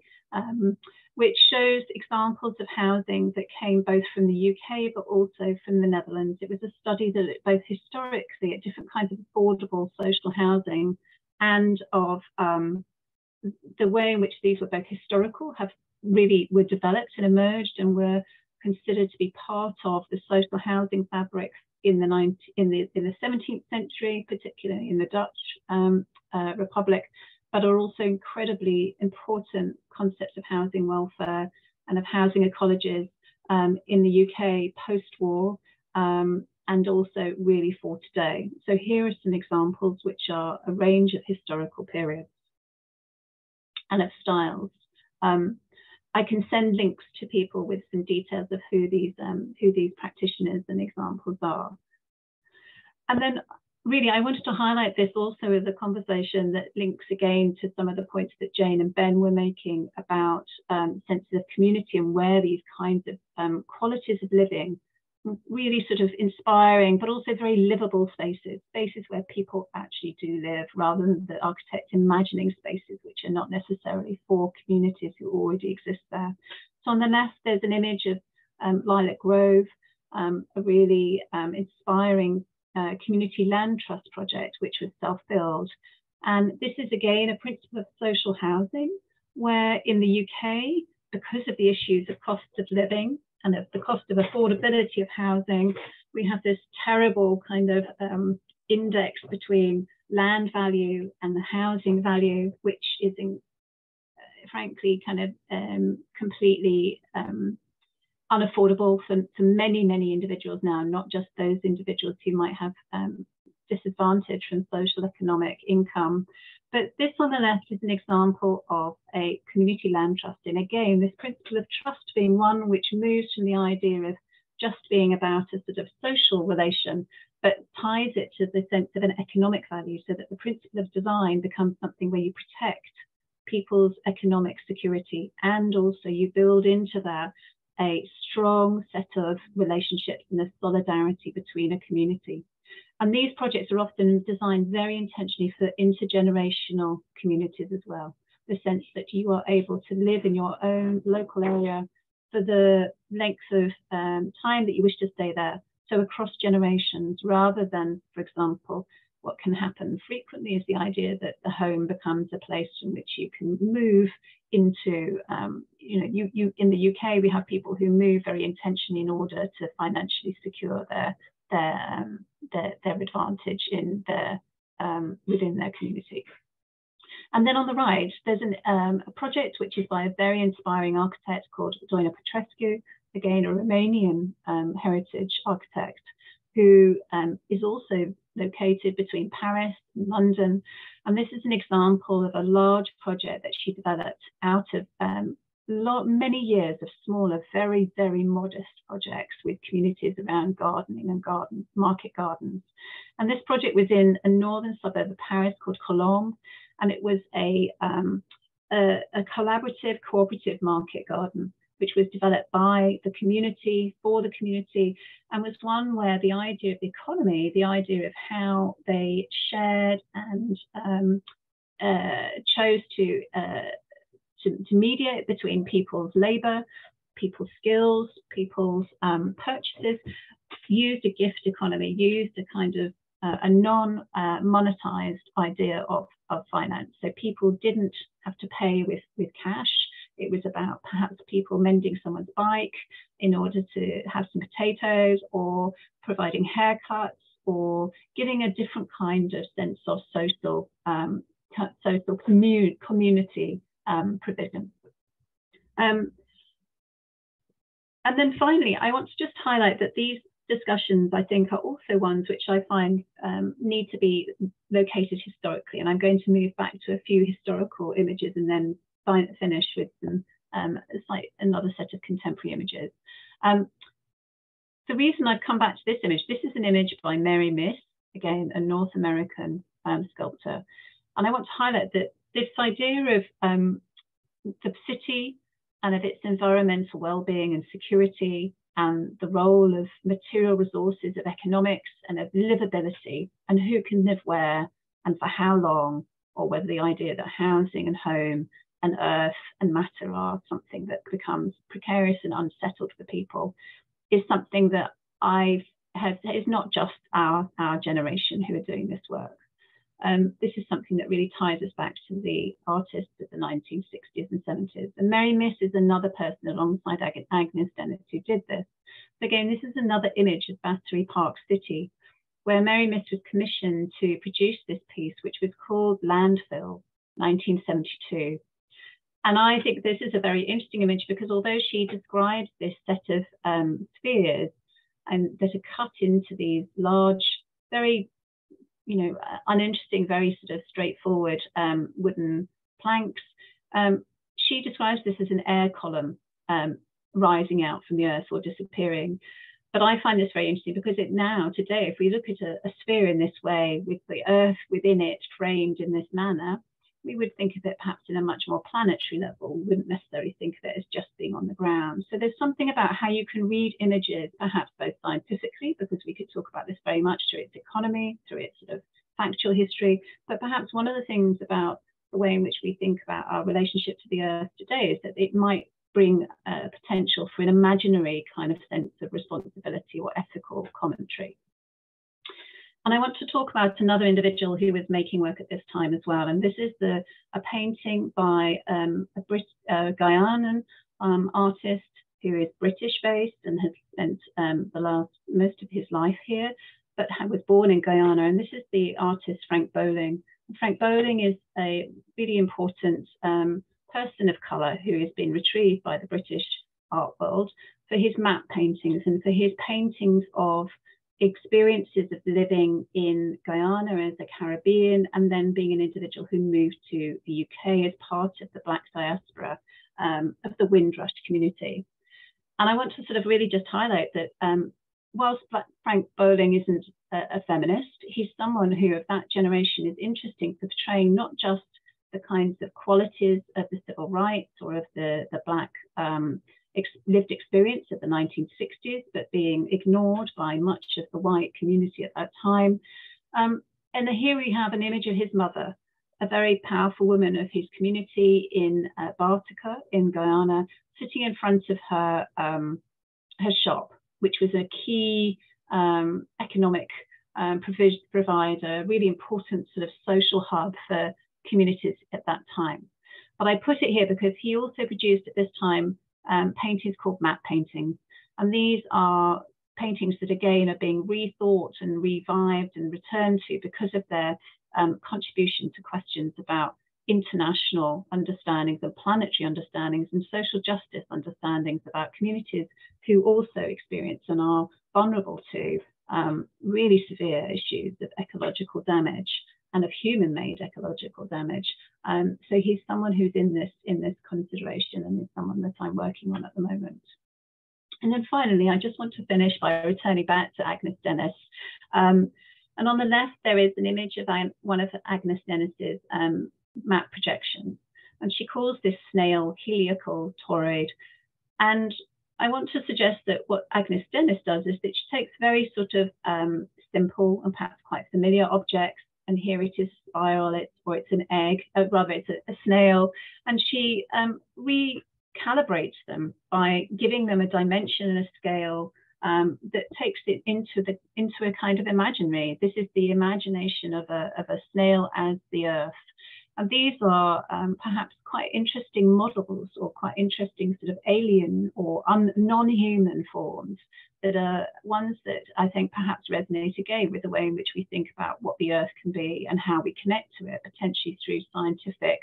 which shows examples of housing that came both from the UK but also from the Netherlands. It was a study that looked both historically at different kinds of affordable social housing and of the way in which these were both historical, were developed and emerged and were considered to be part of the social housing fabric in the 17th century, particularly in the Dutch Republic, but are also incredibly important concepts of housing welfare and of housing ecologies in the UK post-war, and also really for today. So here are some examples which are a range of historical periods and of styles. I can send links to people with some details of who these practitioners and examples are. And then really, I wanted to highlight this also as a conversation that links again to some of the points that Jane and Ben were making about senses of community and where these kinds of qualities of living, really sort of inspiring, but also very livable spaces where people actually do live, rather than the architect imagining spaces which are not necessarily for communities who already exist there. So on the left, there's an image of Lilac Grove, a really inspiring community land trust project, which was self-build. And this is again a principle of social housing, where in the UK, because of the issues of costs of living and of the cost of affordability of housing, we have this terrible kind of index between land value and the housing value, which is frankly kind of completely unaffordable for many, many individuals now, not just those individuals who might have disadvantage from social economic income. But this on the left is an example of a community land trust. And again, this principle of trust being one which moves from the idea of just being about a sort of social relation, but ties it to the sense of an economic value, so that the principle of design becomes something where you protect people's economic security, and also you build into that a strong set of relationships and a solidarity between a community. And these projects are often designed very intentionally for intergenerational communities as well. The sense that you are able to live in your own local area for the length of time that you wish to stay there. So across generations, rather than, for example, what can happen frequently is the idea that the home becomes a place in which you can move into, you in the UK, we have people who move very intentionally in order to financially secure their advantage in their within their community. And then on the right, there's a project which is by a very inspiring architect called Doina Petrescu, again a Romanian heritage architect, who is also located between Paris and London. And this is an example of a large project that she developed out of many years of smaller, very, very modest projects with communities around gardening and market gardens. And this project was in a northern suburb of Paris called Colombes, and it was a collaborative, cooperative market garden, which was developed by the community, for the community, and was one where the idea of the economy, the idea of how they shared and chose to mediate between people's labor, people's skills, people's purchases, used a gift economy, used a kind of a non-monetized idea of finance. So people didn't have to pay with cash. It was about perhaps people mending someone's bike in order to have some potatoes, or providing haircuts, or giving a different kind of sense of social community provision. And then finally, I want to just highlight that these discussions, I think, are also ones which I find need to be located historically. And I'm going to move back to a few historical images and then finish with some, another set of contemporary images. The reason I've come back to this is an image by Mary Miss, again, a North American sculptor. And I want to highlight that this idea of the city and of its environmental well-being and security, and the role of material resources, of economics and of livability, and who can live where and for how long, or whether the idea that housing and home and earth and matter are something that becomes precarious and unsettled for people, is something that is not just our generation who are doing this work. This is something that really ties us back to the artists of the 1960s and 70s. And Mary Miss is another person alongside Agnes Dennis who did this. So again, this is another image of Battery Park City, where Mary Miss was commissioned to produce this piece, which was called Landfill, 1972. And I think this is a very interesting image because although she describes this set of spheres and that are cut into these large, very uninteresting, very sort of straightforward wooden planks, she describes this as an air column rising out from the earth or disappearing. But I find this very interesting because today, if we look at a sphere in this way, with the earth within it framed in this manner, we would think of it perhaps in a much more planetary level. We wouldn't necessarily think of it as just being on the ground. So there's something about how you can read images, perhaps both scientifically, because we could talk about this very much through its economy, through its sort of factual history, but perhaps one of the things about the way in which we think about our relationship to the earth today is that it might bring a potential for an imaginary kind of sense of responsibility or ethical commentary. And I want to talk about another individual who was making work at this time as well. And this is a painting by a Guyanan artist who is British-based and has spent most of his life here, but was born in Guyana. And this is the artist Frank Bowling. Frank Bowling is a really important person of colour who has been retrieved by the British art world for his map paintings and for his paintings of experiences of living in Guyana as a Caribbean, and then being an individual who moved to the UK as part of the Black diaspora of the Windrush community. And I want to sort of really just highlight that whilst Frank Bowling isn't a feminist, he's someone who of that generation is interesting for portraying not just the kinds of qualities of the civil rights or of the Black lived experience of the 1960s, but being ignored by much of the white community at that time. And here we have an image of his mother, a very powerful woman of his community in Bartletta in Guyana, sitting in front of her shop, which was a key economic provider, really important sort of social hub for communities at that time. But I put it here because he also produced at this time paintings called map paintings. And these are paintings that again are being rethought and revived and returned to because of their contribution to questions about international understandings and planetary understandings and social justice understandings about communities who also experience and are vulnerable to really severe issues of ecological damage and of human-made ecological damage. So he's someone who's in this consideration, and is someone that I'm working on at the moment. And then finally, I just want to finish by returning back to Agnes Denis. And on the left, there is an image of one of Agnes Denis's map projections. And she calls this snail heliacal toroid. And I want to suggest that what Agnes Denis does is that she takes very sort of simple and perhaps quite familiar objects, and here it is spiral, it's an egg, rather it's a snail, and she recalibrates them by giving them a dimension and a scale that takes it into a kind of imaginary. This is the imagination of a snail as the earth. And these are perhaps quite interesting models, or quite interesting sort of alien or non-human forms that are ones that I think perhaps resonate again with the way in which we think about what the earth can be and how we connect to it, potentially through scientific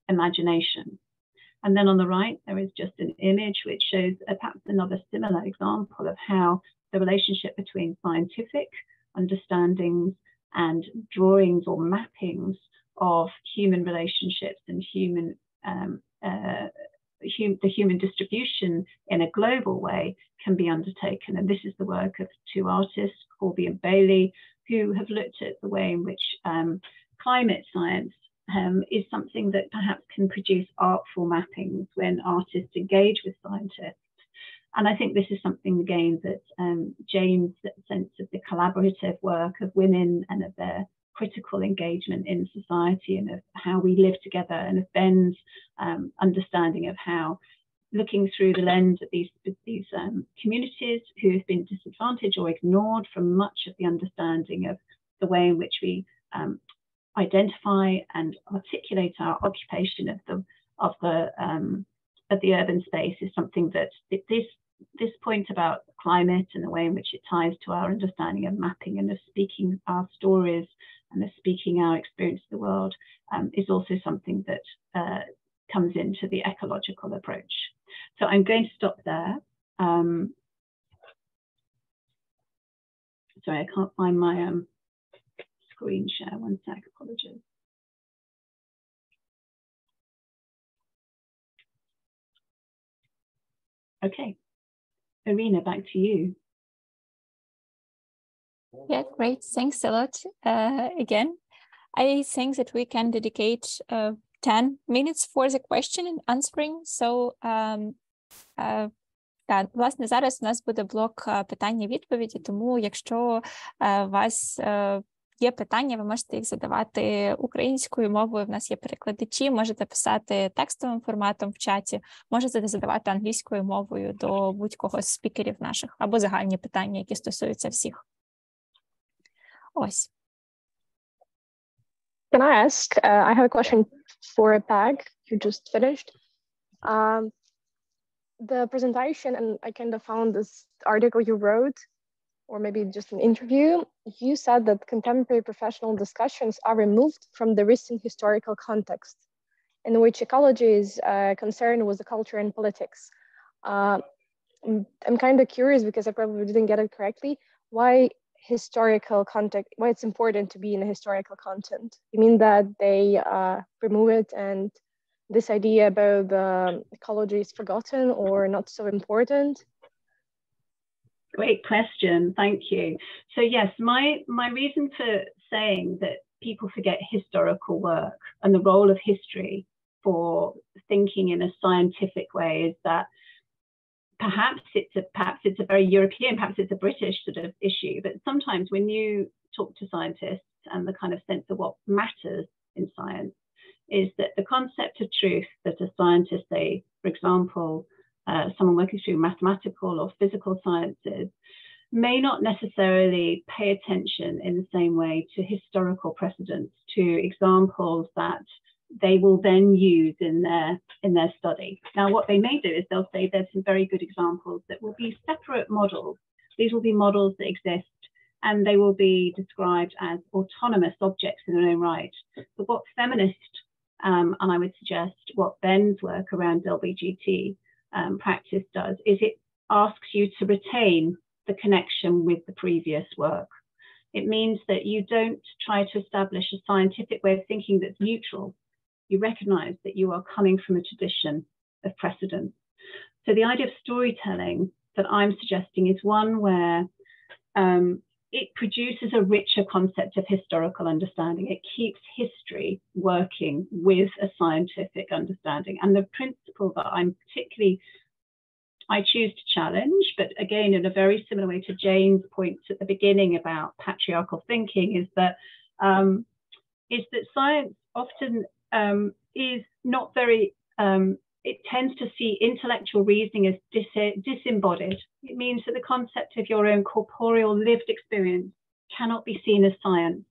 imagination. And then on the right, there is just an image which shows perhaps another similar example of how the relationship between scientific understandings and drawings or mappings of human relationships and the human distribution in a global way can be undertaken. And this is the work of two artists, Corby and Bailey, who have looked at the way in which climate science is something that perhaps can produce artful mappings when artists engage with scientists. And I think this is something, again, that Jane's sense of the collaborative work of women and of their critical engagement in society and of how we live together, and of Ben's understanding of how, looking through the lens of these communities who have been disadvantaged or ignored from much of the understanding of the way in which we identify and articulate our occupation of the urban space, is something that this point about climate and the way in which it ties to our understanding of mapping and of speaking our stories and of speaking our experience of the world is also something that comes into the ecological approach. So I'm going to stop there. Sorry, I can't find my screen share. One sec, apologies. Okay, Irina, back to you. Yeah, great. Thanks a lot. Again, I think that we can dedicate 10 minutes for the question and answering. So, так, власне, зараз у нас буде блок питання-відповіді, тому якщо у вас є питання, ви можете їх задавати українською мовою, в нас є перекладачі, можете писати текстовим форматом в чаті, можете задавати англійською мовою до будь-кого з спікерів наших, або загальні питання, які стосуються всіх. Ось. Can I ask, I have a question for Peg, you just finished. The presentation, and I kind of found this article you wrote, or maybe just an interview, you said that contemporary professional discussions are removed from the recent historical context in which ecology is concerned with the culture and politics. I'm kind of curious, because I probably didn't get it correctly, why historical context, why it's important to be in a historical content. You mean that they remove it and this idea about the ecology is forgotten or not so important? Great question, thank you. So yes, my reason for saying that people forget historical work and the role of history for thinking in a scientific way is that perhaps it's a very European, perhaps it's a British sort of issue, but sometimes when you talk to scientists and the kind of sense of what matters in science is that the concept of truth that a scientist, say, for example, someone working through mathematical or physical sciences, may not necessarily pay attention in the same way to historical precedents, to examples that they will then use in their study. Now, what they may do is they'll say there's some very good examples that will be separate models. These will be models that exist and they will be described as autonomous objects in their own right. But what feminist, and I would suggest what Ben's work around LBGT practice does, is it asks you to retain the connection with the previous work. It means that you don't try to establish a scientific way of thinking that's neutral. You recognize that you are coming from a tradition of precedent. So the idea of storytelling that I'm suggesting is one where it produces a richer concept of historical understanding. It keeps history working with a scientific understanding. And the principle that I choose to challenge, but again, in a very similar way to Jane's points at the beginning about patriarchal thinking, is that science often is not very, it tends to see intellectual reasoning as disembodied. It means that the concept of your own corporeal lived experience cannot be seen as science.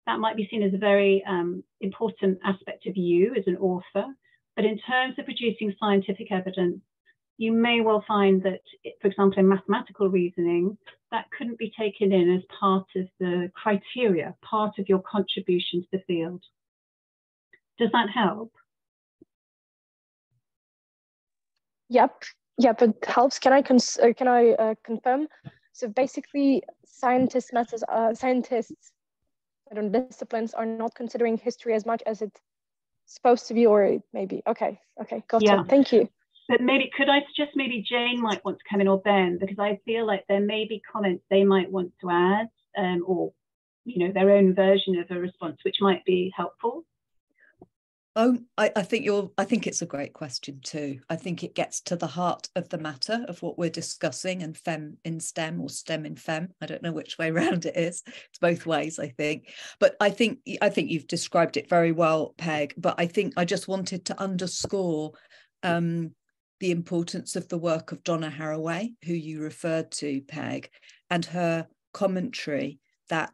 That might be seen as a very important aspect of you as an author, but in terms of producing scientific evidence, you may well find that, for example, in mathematical reasoning, that couldn't be taken in as part of the criteria, part of your contribution to the field. Does that help? Yep, it helps. Can I confirm? So basically, scientists, disciplines are not considering history as much as it's supposed to be, or maybe. Okay, got it. Thank you. But maybe, could I suggest maybe Jane might want to come in, or Ben, because I feel like there may be comments they might want to add, or their own version of a response, which might be helpful. I think it's a great question too. I think it gets to the heart of the matter of what we're discussing, and fem in STEM or STEM in fem. I don't know which way around it is. It's both ways, I think. But I think you've described it very well, Peg. But I think I just wanted to underscore the importance of the work of Donna Haraway, who you referred to, Peg, and her commentary that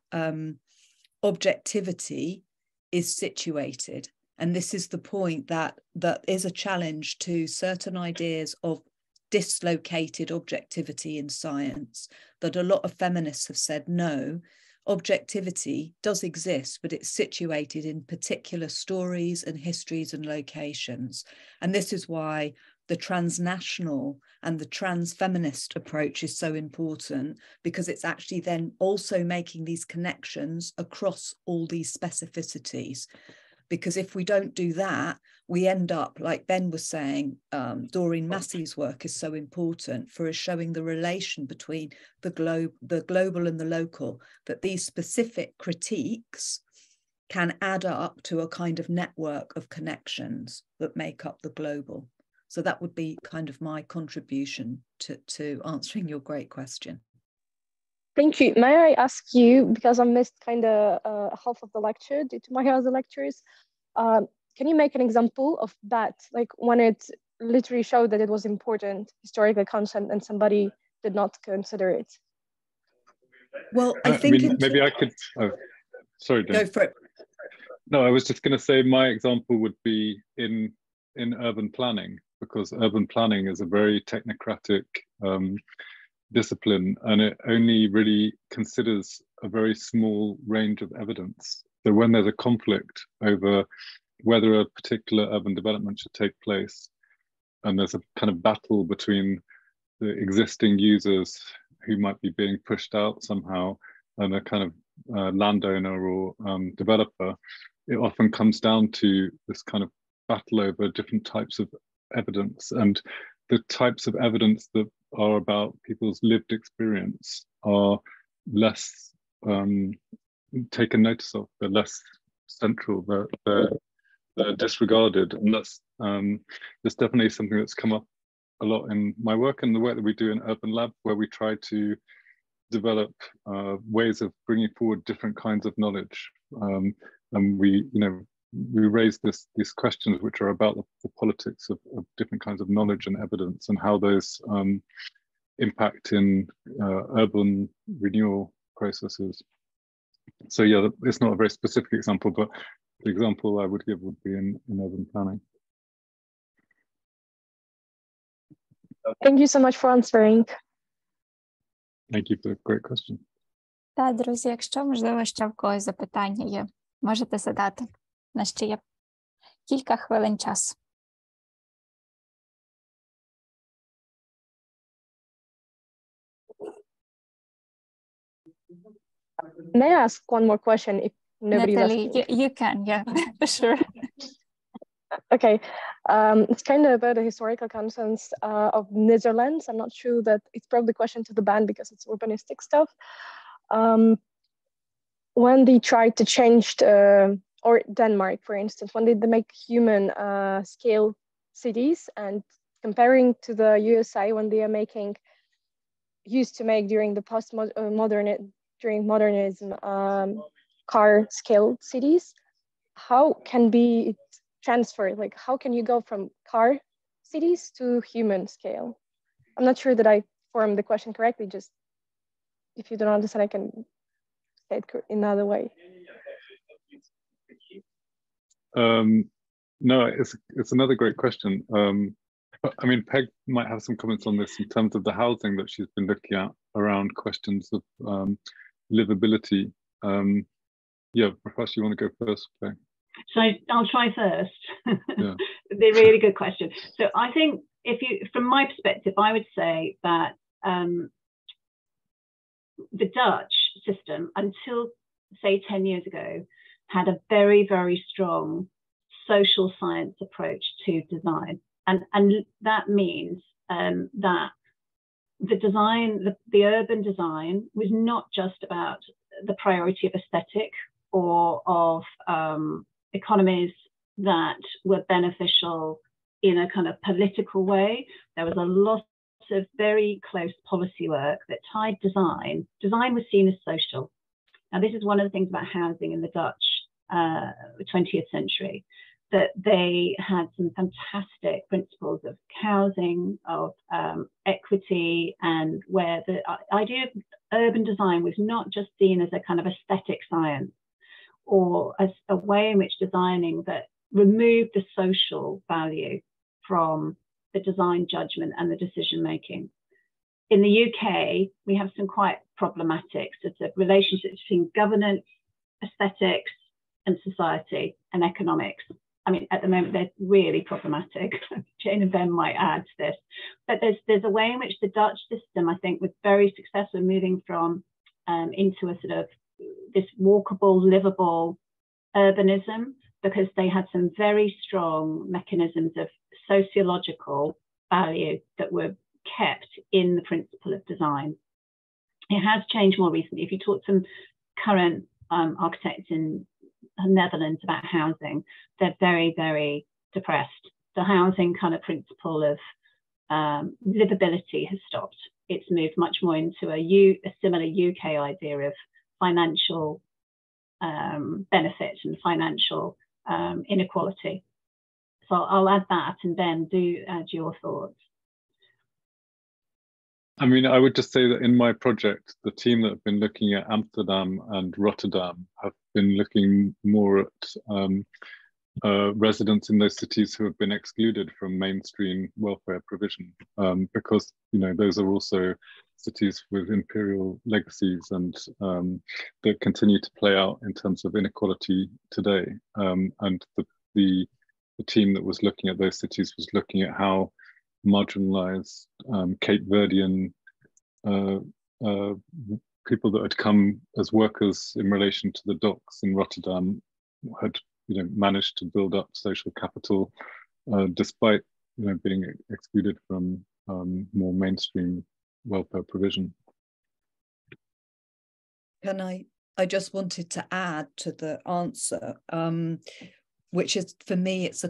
objectivity is situated. And this is the point that is a challenge to certain ideas of dislocated objectivity in science, that a lot of feminists have said, no, objectivity does exist, but it's situated in particular stories and histories and locations. And this is why the transnational and the trans-feminist approach is so important, because it's actually then also making these connections across all these specificities. Because if we don't do that, we end up, like Ben was saying, Doreen Massey's work is so important for us showing the relation between the global and the local, that these specific critiques can add up to a kind of network of connections that make up the global. So that would be kind of my contribution to answering your great question. Thank you. May I ask you, because I missed kind of half of the lecture due to my other lectures, can you make an example of that? Like when it literally showed that it was important historical content and somebody did not consider it? Well, I think maybe I could, sorry, Dan. Go for it. No, I was just going to say my example would be in urban planning, because urban planning is a very technocratic discipline, and it only really considers a very small range of evidence. So when there's a conflict over whether a particular urban development should take place, and there's a kind of battle between the existing users who might be being pushed out somehow and a kind of landowner or developer, it often comes down to this kind of battle over different types of evidence, and the types of evidence that are about people's lived experience are less taken notice of. They're less central. They're disregarded, and that's definitely something that's come up a lot in my work and the work that we do in Urban Lab, where we try to develop ways of bringing forward different kinds of knowledge, and we raise these questions which are about the politics of different kinds of knowledge and evidence, and how those impact in urban renewal processes. So yeah, it's not a very specific example, but the example I would give would be in urban planning. Thank you so much for answering. Thank you for a great question. Так, друзі, якщо, можливо, ще в когось запитання є, можете задати. У нас ще є кілька хвилин часу. May I ask one more question if nobody's Natalie, asking? you can, yeah, for sure. Okay, it's kind of about the historical contents of Netherlands. I'm not sure that it's probably a question to the band because it's urbanistic stuff. When they tried to change or Denmark, for instance, when they make human scale cities, and comparing to the USA when they are used to make during the during modernism car scale cities, how can be it transferred? Like, how can you go from car cities to human scale? I'm not sure that I formed the question correctly. Just if you don't understand, I can say it in another way. No, it's another great question. I mean, Peg might have some comments on this in terms of the housing that she's been looking at around questions of livability. Yeah, Prakash, you want to go first, Peg? So I'll try first. Yeah. They're really good question. So I think from my perspective, I would say that the Dutch system, until say 10 years ago, had a very, very strong social science approach to design. And that means that the urban design was not just about the priority of aesthetic or of economies that were beneficial in a kind of political way. There was a lot of very close policy work that tied design. Design was seen as social. Now, this is one of the things about housing in the Dutch 20th century, that they had some fantastic principles of housing, of equity, and where the idea of urban design was not just seen as a kind of aesthetic science or as a way in which designing that removed the social value from the design judgment and the decision making. In the UK, we have some quite problematic sort of relationships between governance, aesthetics, and society and economics. I mean, at the moment, they're really problematic. Jane and Ben might add to this. But there's a way in which the Dutch system, I think, was very successful moving from into a sort of this walkable, livable urbanism, because they had some very strong mechanisms of sociological value that were kept in the principle of design. It has changed more recently. If you talk to some current architects in Netherlands about housing, they're very, very depressed. The housing kind of principle of livability has stopped. It's moved much more into a similar UK idea of financial benefit and financial inequality. So I'll add that, and Ben, do add your thoughts. I mean, I would just say that in my project, the team that have been looking at Amsterdam and Rotterdam have been looking more at residents in those cities who have been excluded from mainstream welfare provision, because, you know, those are also cities with imperial legacies and that continue to play out in terms of inequality today. And the team that was looking at those cities was looking at how marginalized Cape Verdean people that had come as workers in relation to the docks in Rotterdam had, you know, managed to build up social capital despite, you know, being excluded from more mainstream welfare provision. Can I just wanted to add to the answer, which is, for me, it's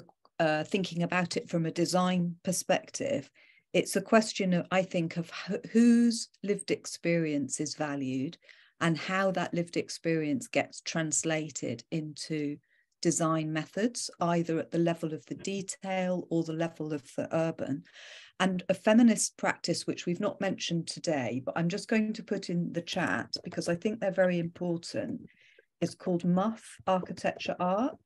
thinking about it from a design perspective. It's a question of, I think, of whose lived experience is valued and how that lived experience gets translated into design methods, either at the level of the detail or the level of the urban. And a feminist practice, which we've not mentioned today, but I'm just going to put in the chat because I think they're very important, is called MUF, Architecture Art.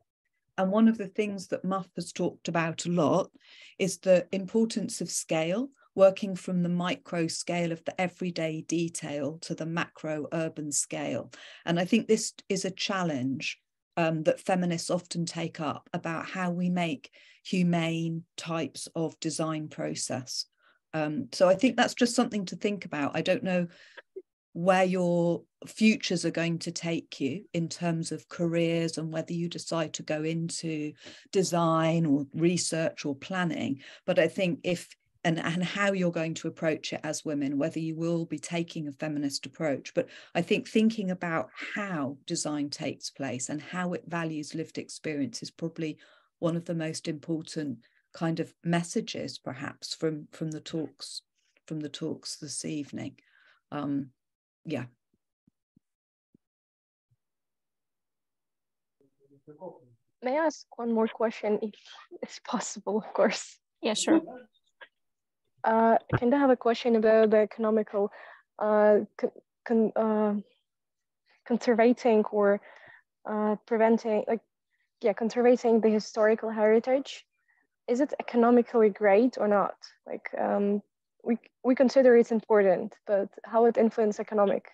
And one of the things that MUF has talked about a lot is the importance of scale, working from the micro scale of the everyday detail to the macro urban scale. And I think this is a challenge that feminists often take up about how we make humane types of design process. So I think that's just something to think about. I don't know where your futures are going to take you in terms of careers and whether you decide to go into design or research or planning. But I think and how you're going to approach it as women, whether you will be taking a feminist approach. But I think thinking about how design takes place and how it values lived experience is probably one of the most important kind of messages, perhaps, from the talks this evening. Yeah. May I ask one more question, if it's possible, of course? Yeah, sure. Kind of have a question about the economical conservating or preventing, conservating the historical heritage. Is it economically great or not? Like, we consider it's important, but how it influences economic?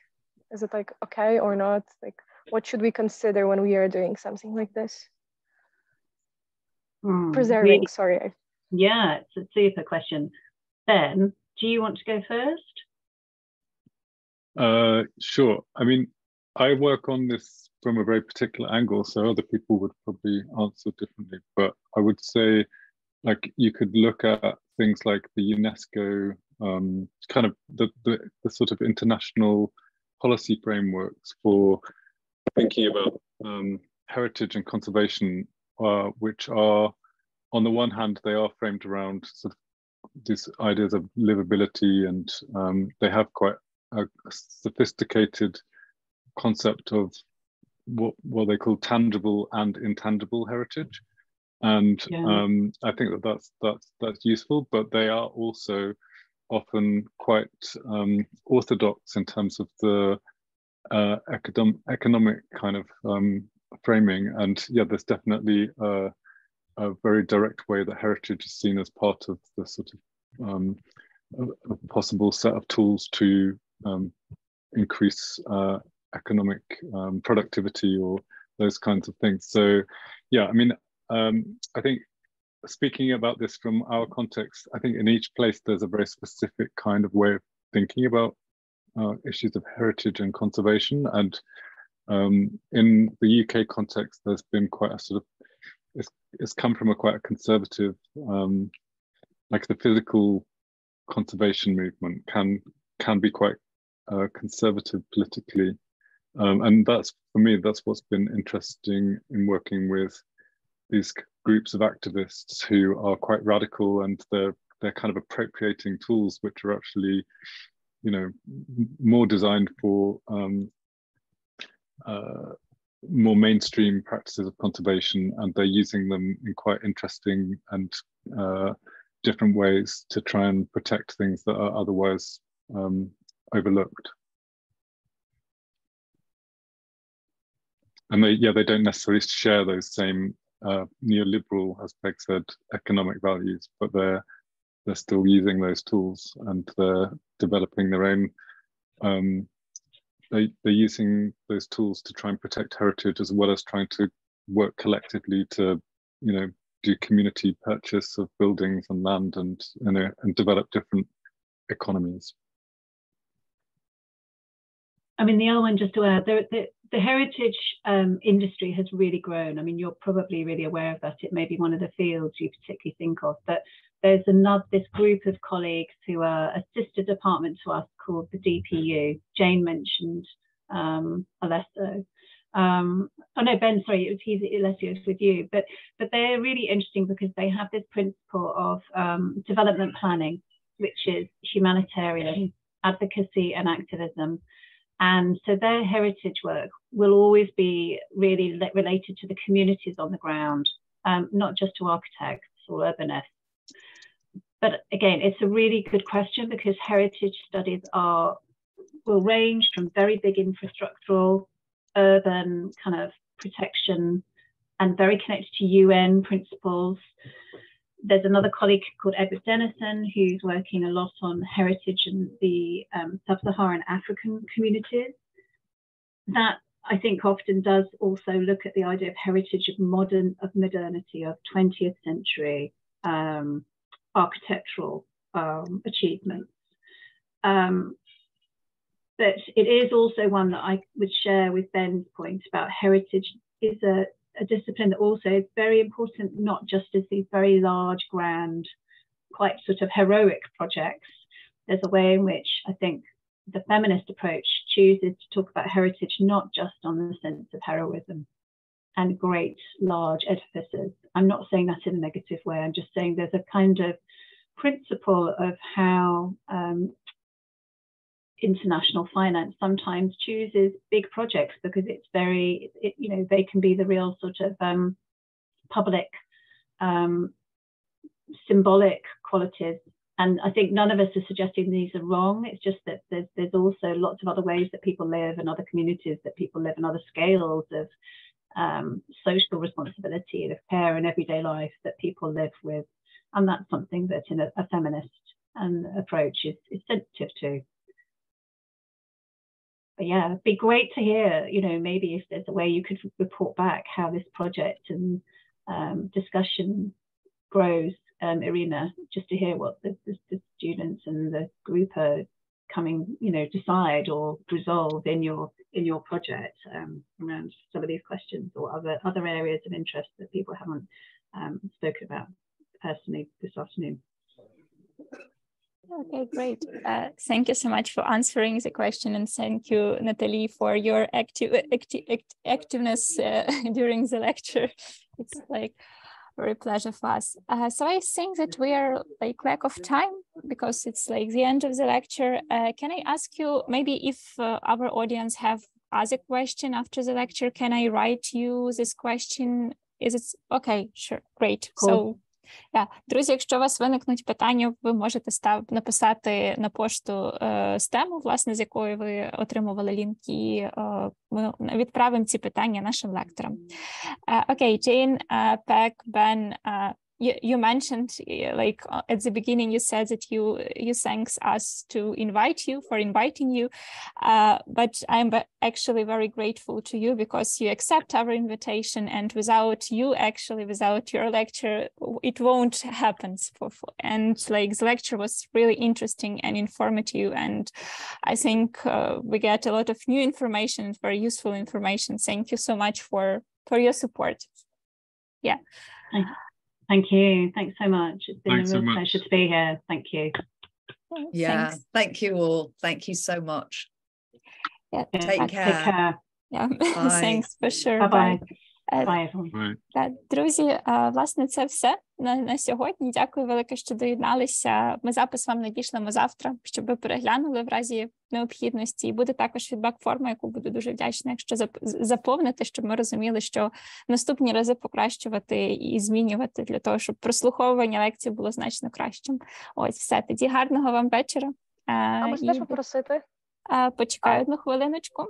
Is it like okay or not? Like, what should we consider when we are doing something like this? Preserving, really? Sorry. Yeah, it's a super question. Ben, do you want to go first? Sure. I mean, I work on this from a very particular angle, so other people would probably answer differently. But I would say, like, you could look at things like the UNESCO, kind of the sort of international policy frameworks for thinking about heritage and conservation, which are, on the one hand, they are framed around sort of these ideas of livability, and they have quite a sophisticated concept of what they call tangible and intangible heritage. And yeah. I think that's useful, but they are also often quite orthodox in terms of the economic kind of framing. And yeah, there's definitely a very direct way that heritage is seen as part of the sort of a possible set of tools to increase economic productivity or those kinds of things. So yeah, I mean, I think speaking about this from our context, I think in each place there's a very specific kind of way of thinking about issues of heritage and conservation. And in the UK context, there's been quite a sort of, it's come from quite a conservative, like the physical conservation movement can be quite conservative politically. And that's, for me, that's what's been interesting in working with these groups of activists who are quite radical, and they're kind of appropriating tools which are actually, you know, more designed for more mainstream practices of conservation, and they're using them in quite interesting and different ways to try and protect things that are otherwise overlooked. And they don't necessarily share those same neoliberal, as Peg said, economic values, but they're still using those tools, and they're developing their own. They're using those tools to try and protect heritage, as well as trying to work collectively to, you know, do community purchase of buildings and land, and, you know, and develop different economies. I mean, the other one, just to add, the heritage industry has really grown. I mean, you're probably really aware of that. It may be one of the fields you particularly think of, but there's this group of colleagues who are a sister department to us called the DPU. Jane mentioned Alessio. Oh no, Ben, sorry, Alessio is with you. But they're really interesting because they have this principle of development planning, which is humanitarian advocacy and activism. And so their heritage work will always be really related to the communities on the ground, not just to architects or urbanists. But again, it's a really good question, because heritage studies will range from very big infrastructural, urban kind of protection, and very connected to UN principles. There's another colleague called Edward Dennison who's working a lot on heritage in the sub-Saharan African communities. That, I think, often does also look at the idea of heritage of modernity, of 20th century architectural achievements. But it is also one that I would share with Ben's point about heritage is a discipline that also is very important, not just as these very large, grand, quite sort of heroic projects. There's a way in which I think the feminist approach chooses to talk about heritage not just on the sense of heroism and great large edifices. I'm not saying that in a negative way. I'm just saying there's a kind of principle of how international finance sometimes chooses big projects because it's very, you know, they can be the real sort of public symbolic qualities. And I think none of us are suggesting these are wrong. It's just that there's also lots of other ways that people live and other communities that people live and other scales of social responsibility and of care and everyday life that people live with. And that's something that in a feminist approach is sensitive to. But yeah, it'd be great to hear, you know, maybe if there's a way you could report back how this project and discussion grows, Irina, just to hear what the students and the group are coming, you know, decide or resolve in your project around some of these questions or other areas of interest that people haven't spoken about personally this afternoon. Okay, great. Thank you so much for answering the question, and thank you, Natalie, for your activeness during the lecture. It's like very pleasure for us. So I think that we are like lack of time because it's like the end of the lecture. Can I ask you maybe if our audience have other question after the lecture, can I write you this question? Is it okay? Sure, great. Cool. So друзі, якщо у вас виникнуть питання, ви можете написати на пошту з тему, власне, з якої ви отримували лінк, і ми відправимо ці питання нашим лекторам. Okay, Jane, Peg, Ben, you mentioned, like at the beginning, you said that you thanks us to inviting you, but I'm actually very grateful to you because you accept our invitation, and without your lecture, it won't happen. And like the lecture was really interesting and informative, and I think we get a lot of new information, very useful information. Thank you so much for your support. Yeah. Thank you. Thanks so much. It's been a real pleasure to be here. Thank you. Yeah, thanks. Thank you all. Thank you so much. Yeah. Take care. Yeah. Thanks for sure. Bye-bye. Bye, everyone. Друзі, власне, це все на сьогодні. Дякую велике, що доєдналися. Ми запис вам надішлемо завтра, щоб ви переглянули в разі необхідності. І буде також фідбек-форма, яку буду дуже вдячна, якщо заповнити, щоб ми розуміли, що наступні рази покращувати і змінювати для того, щоб прослуховування лекцій було значно кращим. Ось, все. Тоді гарного вам вечора. А можна попросити? Почекаю одну хвилиночку.